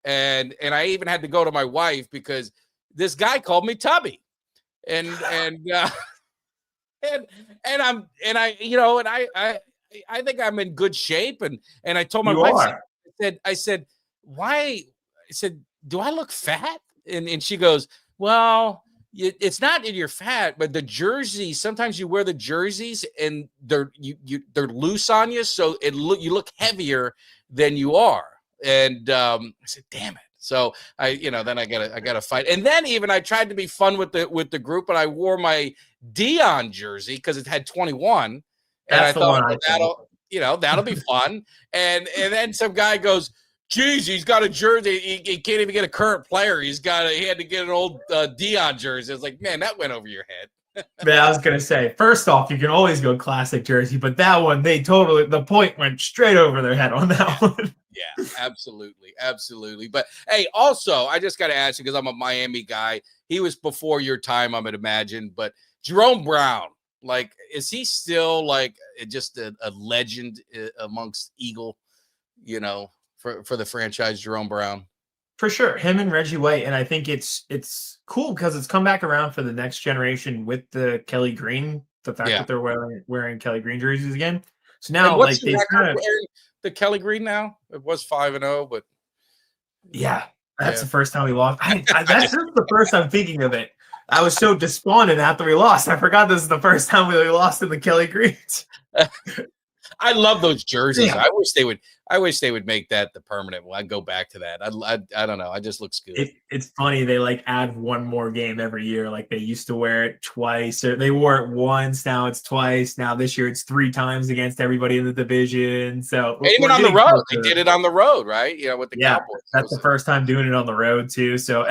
and I even had to go to my wife because this guy called me Tubby, and I think I'm in good shape, and I told my wife, I said, why? I said, do I look fat? And she goes, well, it's not in your fat, but the jersey. Sometimes you wear the jerseys and they're loose on you, so you look heavier than you are. And I said, damn it. So then I gotta fight. And then even I tried to be fun with the group, and I wore my Dion jersey because it had 21. And I thought that'll be fun. And then some guy goes, geez, he's got a jersey. He can't even get a current player. He had to get an old Dion jersey. It's like, man, that went over your head. Yeah, I was gonna say, first off, you can always go classic jersey, but that one, the point went straight over their head on that one. Yeah, absolutely. But hey, also, I just got to ask you because I'm a Miami guy. He was before your time, I would imagine. But Jerome Brown, like, is he still like just a legend amongst Eagle? For the franchise, Jerome Brown. For sure, him and Reggie White, and I think it's cool because it's come back around for the next generation with the Kelly Green. The fact that they're wearing Kelly Green jerseys again. So now, like the Kelly Green now, it was 5-0, but that's the first time we lost. That's just the first I'm thinking of it. I was so despondent after we lost. I forgot this is the first time we lost in the Kelly Greens. I love those jerseys. Yeah. I wish they would make that the permanent one. I'd go back to that. I don't know. It just looks good. It's funny. They like add one more game every year. Like they used to wear it twice, or they wore it once. Now it's twice. Now this year it's 3 times against everybody in the division. So even on the road, they did it on the road, right? With the Cowboys. That's the first time doing it on the road too. So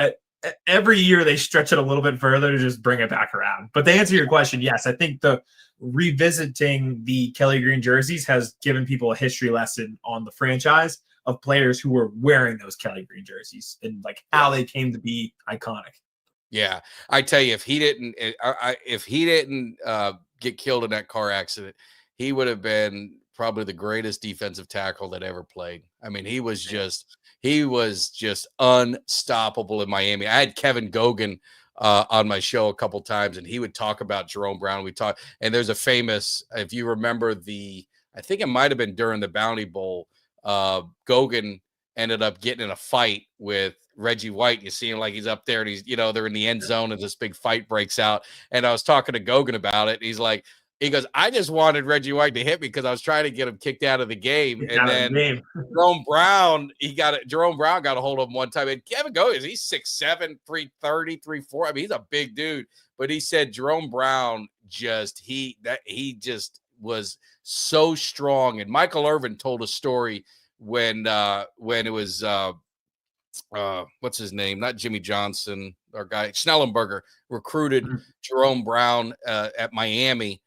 every year they stretch it a little bit further to just bring it back around. But to answer your question, yes, I think the revisiting the Kelly Green jerseys has given people a history lesson on the franchise of players who were wearing those Kelly Green jerseys and like how they came to be iconic. Yeah, I tell you, if he didn't get killed in that car accident, he would have been probably the greatest defensive tackle that ever played. I mean, he was just unstoppable in Miami. I had Kevin Gogan on my show a couple times, and he would talk about Jerome Brown. And there's a famous, if you remember I think it might have been during the Bounty Bowl, Gogan ended up getting in a fight with Reggie White. You see him like he's up there and they're in the end zone and this big fight breaks out. And I was talking to Gogan about it. He goes, I just wanted Reggie White to hit me because I was trying to get him kicked out of the game. And then Jerome Brown got a hold of him one time. And Kevin Gogan, he's 6'7", 330, 340. I mean, he's a big dude. But he said Jerome Brown he just was so strong. And Michael Irvin told a story when it was what's his name? Not Jimmy Johnson, our guy Schnellenberger recruited Jerome Brown at Miami.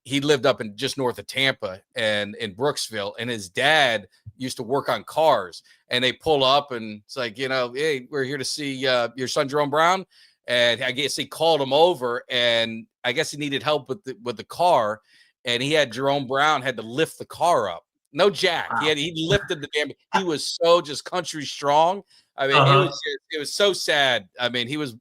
He lived up in just north of Tampa and in Brooksville, and his dad used to work on cars. And they pull up, and it's like, hey, we're here to see your son Jerome Brown. And I guess he called him over, and I guess he needed help with the car. And Jerome Brown had to lift the car up. No jack. Wow. He lifted the damn. He was so just country strong. I mean, it was so sad. I mean, he was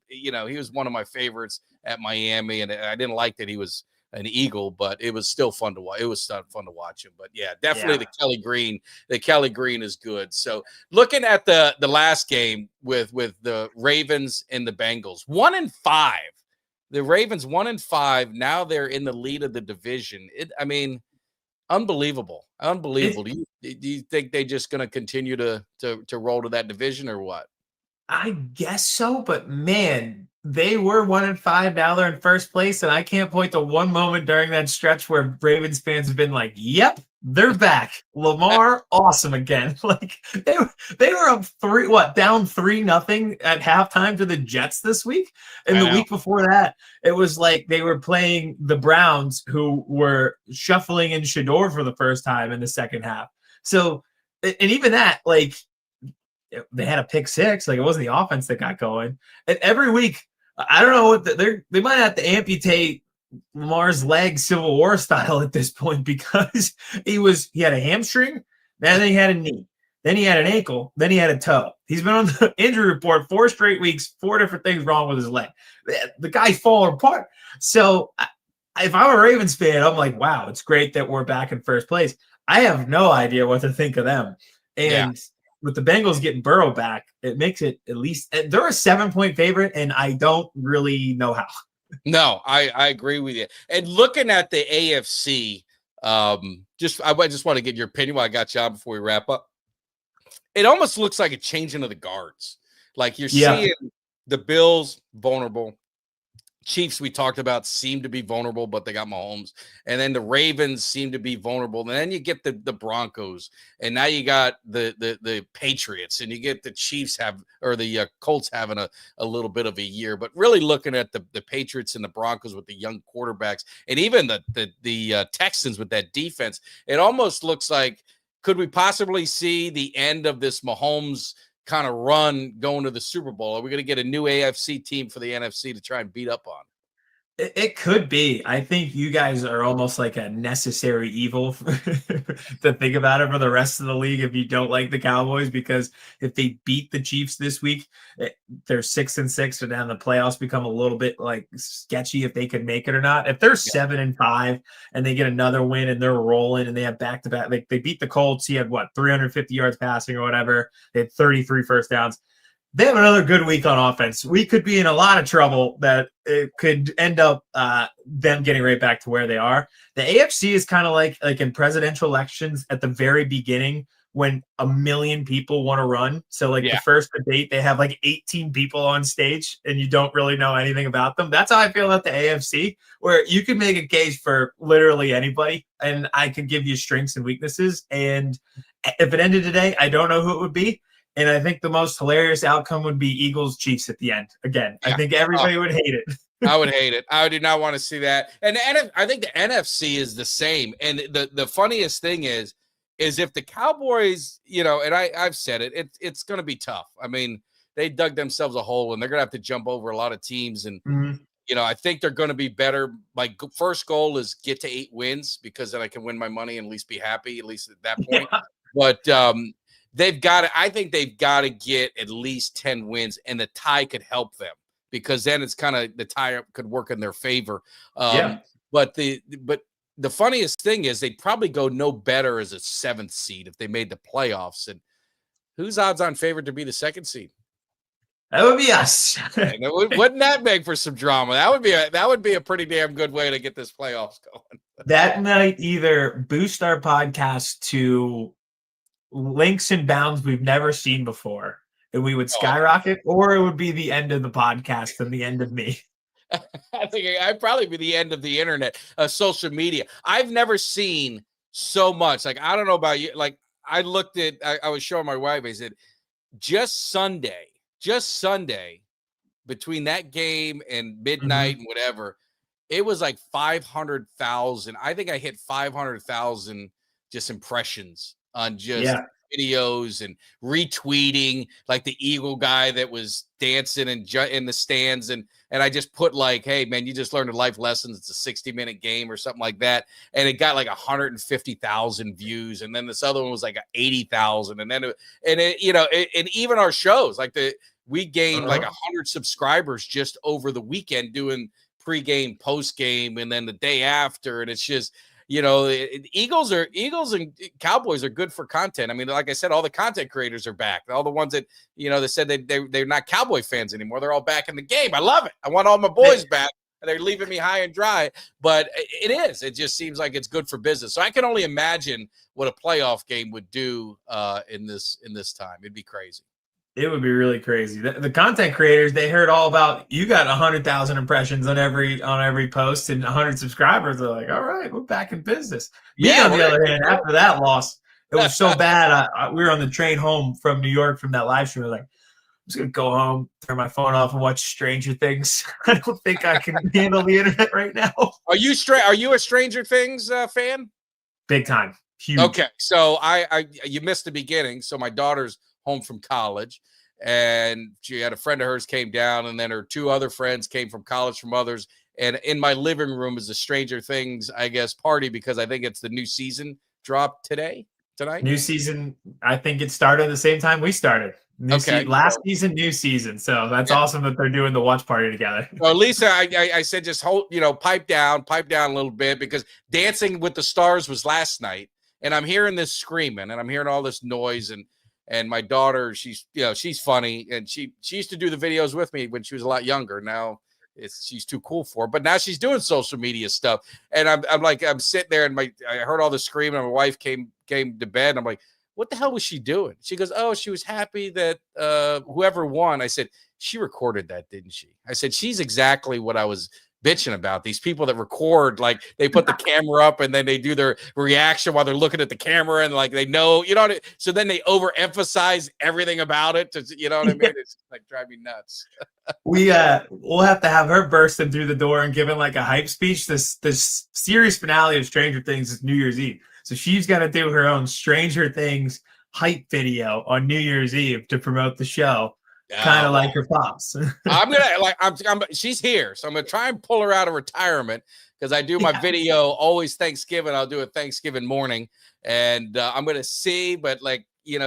one of my favorites at Miami, and I didn't like that he was an Eagle, but it was still fun to watch. It was fun to watch him. But yeah, definitely the Kelly Green. The Kelly Green is good. So looking at the last game with the Ravens and the Bengals, 1-5. The Ravens 1-5. Now they're in the lead of the division. Unbelievable. Do you think they're just going to continue to roll to that division or what? I guess so, but man, they were 1-5. Now they're in first place, and I can't point to one moment during that stretch where Ravens fans have been like, "Yep, they're back. Lamar, awesome again." Like they were up down 3-0 at halftime to the Jets this week, and the week before that, it was like they were playing the Browns, who were shuffling in Shador for the first time in the second half. So, and even that, like, they had a pick six. Like, it wasn't the offense that got going. And every week, I don't know what they might have to amputate Lamar's leg Civil War style at this point, because he had a hamstring, then he had a knee, then he had an ankle, then he had a toe. He's been on the injury report 4 straight weeks, 4 different things wrong with his leg. The guy's falling apart. So if I'm a Ravens fan, I'm like, wow, it's great that we're back in first place. I have no idea what to think of them. And with the Bengals getting Burrow back, it makes it at least – they're a 7-point favorite, and I don't really know how. No, I agree with you. And looking at the AFC, I just want to get your opinion while I got you on before we wrap up. It almost looks like a changing of the guards. Like you're seeing the Bills vulnerable. Chiefs, we talked about, seem to be vulnerable, but they got Mahomes. And then the Ravens seem to be vulnerable. And then you get the Broncos. And now you got the Patriots. And you get the Chiefs the Colts having a little bit of a year. But really looking at the Patriots and the Broncos with the young quarterbacks, and even the Texans with that defense, it almost looks like, could we possibly see the end of this Mahomes kind of run going to the Super Bowl? Are we going to get a new AFC team for the NFC to try and beat up on? It could be. I think you guys are almost like a necessary evil to think about it for the rest of the league if you don't like the Cowboys, because if they beat the Chiefs this week, they're 6-6, and then the playoffs become a little bit like sketchy if they can make it or not. If they're 7-5 and they get another win and they're rolling and they have back-to-back, like they beat the Colts, he had 350 yards passing or whatever. They had 33 first downs. They have another good week on offense. We could be in a lot of trouble that it could end up them getting right back to where they are. The AFC is kind of like in presidential elections at the very beginning when 1 million people want to run. So the first debate, they have 18 people on stage and you don't really know anything about them. That's how I feel about the AFC, where you can make a case for literally anybody and I could give you strengths and weaknesses. And if it ended today, I don't know who it would be. And I think the most hilarious outcome would be Eagles-Chiefs at the end. Again, I think everybody would hate it. I would hate it. I do not want to see that. And I think the NFC is the same. And the funniest thing is if the Cowboys, and I've said it, it's going to be tough. I mean, they dug themselves a hole, and they're going to have to jump over a lot of teams. And I think they're going to be better. My first goal is get to 8 wins because then I can win my money and at least be happy, at least at that point. Yeah. But I think they've got to get at least 10 wins, and the tie could help them because then it's kind of the tie could work in their favor. But the funniest thing is they'd probably go no better as a 7th seed if they made the playoffs. And who's odds on favorite to be the 2nd seed? That would be us. Wouldn't that make for some drama? That would be a pretty damn good way to get this playoffs going. That might either boost our podcast to links and bounds we've never seen before, and we would skyrocket, or it would be the end of the podcast and the end of me. I think I'd probably be the end of the internet, social media. I've never seen so much. Like, I don't know about you. Like, I was showing my wife, I said, just Sunday, between that game and midnight and whatever, it was like 500,000. I think I hit 500,000 just impressions on just videos and retweeting, like the Eagle guy that was dancing in the stands. And I just put like, hey man, you just learned a life lesson. It's a 60-minute game or something like that. And it got like 150,000 views. And then this other one was like 80,000. And then, and even our shows, like we gained like 100 subscribers just over the weekend doing pregame, postgame, and then the day after. And it's just, Eagles and Cowboys are good for content. I mean, like I said, all the content creators are back. All the ones that, they said they're not Cowboy fans anymore. They're all back in the game. I love it. I want all my boys back. They're leaving me high and dry, but it just seems like it's good for business. So I can only imagine what a playoff game would do in this time. It'd be crazy. It would be really crazy. The content creators, they heard all about, you got 100,000 impressions on every post and 100 subscribers. They're like, all right, we're back in business. Me, on the other hand, after that loss, it was so bad. We were on the train home from New York from that live stream. I was like, I'm just going to go home, turn my phone off, and watch Stranger Things. I don't think I can handle the internet right now. Are you a Stranger Things fan? Big time. Huge. Okay. So you missed the beginning. So my daughter's home from college, and she had a friend of hers came down, and then her 2 other friends came from college from others. And in my living room is a Stranger Things, I guess, party, because I think it's the new season dropped tonight. New season. I think it started the same time we started. Last season, new season. So that's awesome that they're doing the watch party together. Well, Lisa, I said, just hold, pipe down a little bit, because Dancing with the Stars was last night, and I'm hearing this screaming, and I'm hearing all this noise, and my daughter, she's funny, and she used to do the videos with me when she was a lot younger. Now she's too cool for it, but now she's doing social media stuff. And I'm sitting there, and I heard all the screaming, and my wife came to bed, and I'm like, what the hell was she doing? She goes, oh, she was happy that whoever won. I said, she recorded that, didn't she? I said, she's exactly what I was bitching about. These people that record, like, they put the camera up and then they do their reaction while they're looking at the camera, and like they know, so then they overemphasize everything about it to, what I mean? It's like drive me nuts. We'll have to have her bursting through the door and giving like a hype speech. This series finale of Stranger Things is New Year's Eve, so she's got to do her own Stranger Things hype video on New Year's Eve to promote the show. Kind of like her pops. She's here, so I'm gonna try and pull her out of retirement, because I do my video always Thanksgiving. I'll do it Thanksgiving morning, and I'm gonna see. But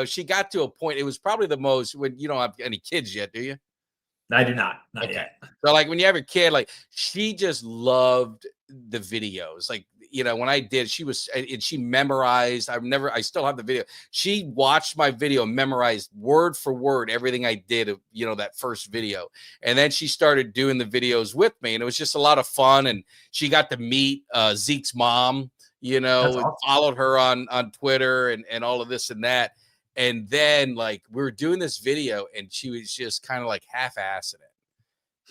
she got to a point. It was probably the most, when you don't have any kids yet, do you? I do not yet. So like when you have a kid, like, she just loved the videos. Like, when I did, she memorized. I still have the video. She watched my video, memorized word for word everything I did of, that first video. And then she started doing the videos with me, and it was just a lot of fun. And she got to meet Zeke's mom, awesome. Followed her on Twitter and all of this and that. And then like we were doing this video, and she was just kind of like half-assing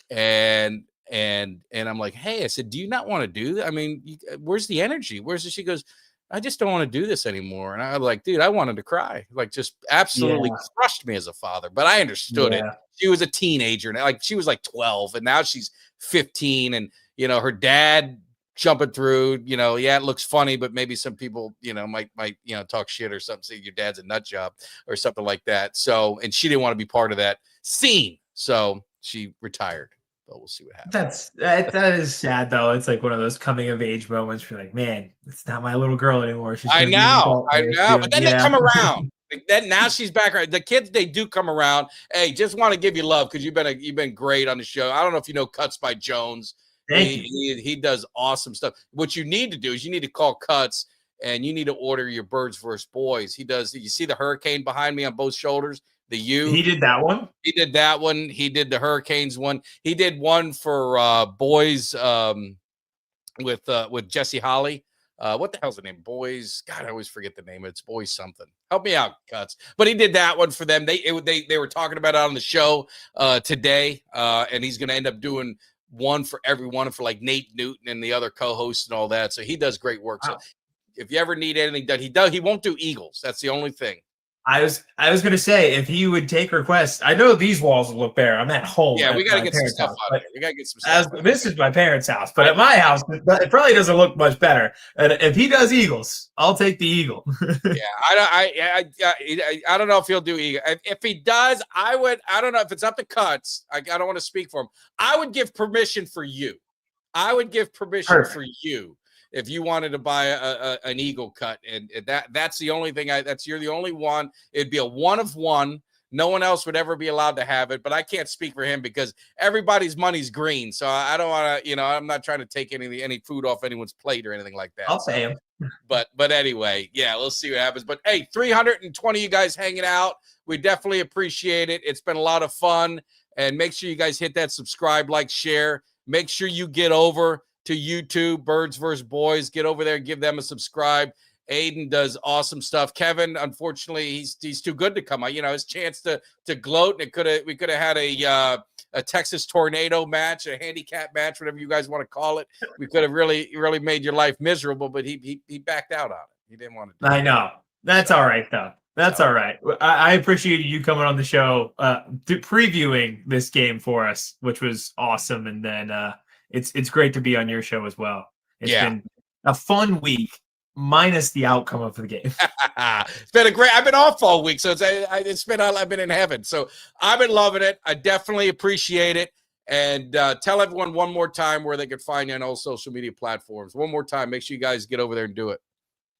it. And I'm like, hey, I said, do you not want to do that? I mean, where's the energy? She goes, I just don't want to do this anymore. And I was like, dude, I wanted to cry. Like, just absolutely crushed me as a father. But I understood it. She was a teenager, and like she was like 12, and now she's 15. And her dad jumping through, it looks funny, but maybe some people, might talk shit or something, say your dad's a nut job or something like that. So, and she didn't want to be part of that scene, so she retired. So we'll see what happens. That is sad though. It's like one of those coming of age moments. You're like, man, it's not my little girl anymore. She's I gonna be an know, adult very soon. but then they come around. Then now she's back. The kids, they do come around. Hey, just want to give you love because you've been great on the show. I don't know if you know Cuts by Jones. He does awesome stuff. What you need to do is you need to call Cuts and you need to order your Birds vs. Boys. He does. You see the hurricane behind me on both shoulders? The U. He did that one. He did that one. He did the Hurricanes one. He did one for Boys with Jesse Holly. What the hell's the name? Boys. God, I always forget the name. It's Boys something. Help me out, Cuts. But he did that one for them. They were talking about it on the show today, and he's going to end up doing one for everyone for like Nate Newton and the other co-hosts and all that. So he does great work. Wow. So if you ever need anything done, he won't do Eagles. That's the only thing. I was going to say, if he would take requests, I know these walls will look bare. I'm at home. Yeah, we got to get some stuff out of it. We got to get some stuff. This is my parents' house, but at my house, it probably doesn't look much better. And if he does Eagles, I'll take the Eagle. Yeah, I don't know if he'll do Eagle. If he does, I don't know if it's up to Cuts. I don't want to speak for him. I would give permission for you. Perfect. For you. If you wanted to buy an Eagle cut, and that's the only thing you're the only one. It'd be a one of one. No one else would ever be allowed to have it, but I can't speak for him because everybody's money's green. So I don't want to, I'm not trying to take any food off anyone's plate or anything like that. I'll pay him. But anyway, yeah, we'll see what happens. But hey, 320 of you guys hanging out. We definitely appreciate it. It's been a lot of fun. And make sure you guys hit that subscribe, like, share. Make sure you get over to YouTube, Birds vs. Boys. Get over there and give them a subscribe. Aiden does awesome stuff. Kevin, unfortunately, he's too good to come out. His chance to gloat, and we could have had a Texas tornado match, a handicap match, whatever you guys want to call it. We could have really, really made your life miserable, but he backed out on it. He didn't want to do it. I know. That's all right, though. That's all right. I appreciated you coming on the show, previewing this game for us, which was awesome. And then it's great to be on your show as well. It's been a fun week, minus the outcome of the game. It's been I've been off all week, so I've been in heaven. So I've been loving it. I definitely appreciate it. And tell everyone one more time where they can find you on all social media platforms. One more time. Make sure you guys get over there and do it.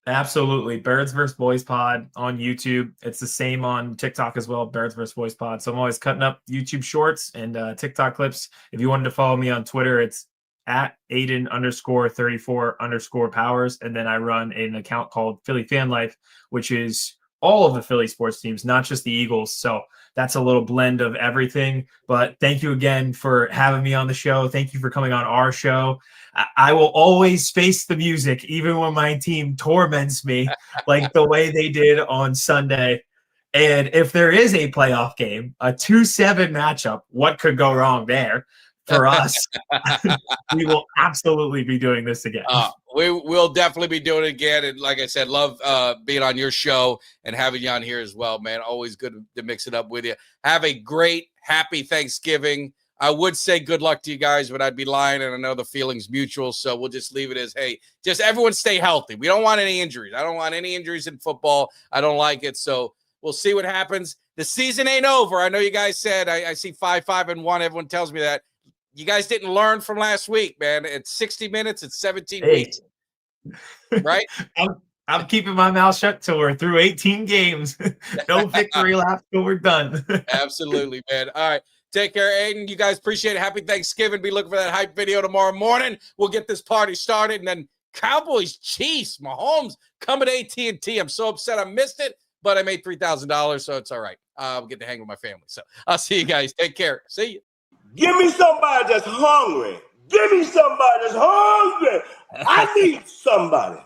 Absolutely. Birds vs. Boys Pod on YouTube. It's the same on TikTok as well, Birds vs. Boys Pod. So I'm always cutting up YouTube shorts and TikTok clips. If you wanted to follow me on Twitter, it's at Aiden_34_powers. And then I run an account called Philly Fan Life, which is all of the Philly sports teams, not just the Eagles. So that's a little blend of everything. But thank you again for having me on the show. Thank you for coming on our show. I will always face the music, even when my team torments me like the way they did on Sunday. And if there is a playoff game, a 2-7 matchup, what could go wrong there? For us, we will absolutely be doing this again. We'll definitely be doing it again. And like I said, love being on your show and having you on here as well, man. Always good to mix it up with you. Have a great, happy Thanksgiving. I would say good luck to you guys, but I'd be lying, and I know the feeling's mutual. So we'll just leave it as, hey, just everyone stay healthy. We don't want any injuries. I don't want any injuries in football. I don't like it. So we'll see what happens. The season ain't over. I know you guys said I see 5-5-1. Everyone tells me that. You guys didn't learn from last week, man. It's 60 minutes. It's 17 weeks. Right? I'm keeping my mouth shut till we're through 18 games. No victory laps till we're done. Absolutely, man. All right. Take care, Aiden. You guys appreciate it. Happy Thanksgiving. Be looking for that hype video tomorrow morning. We'll get this party started. And then Cowboys, Chiefs, Mahomes coming to AT&T. I'm so upset I missed it, but I made $3,000, so it's all right. I'll get to hang with my family. So I'll see you guys. Take care. See you. Give me somebody that's hungry. Give me somebody that's hungry. I need somebody.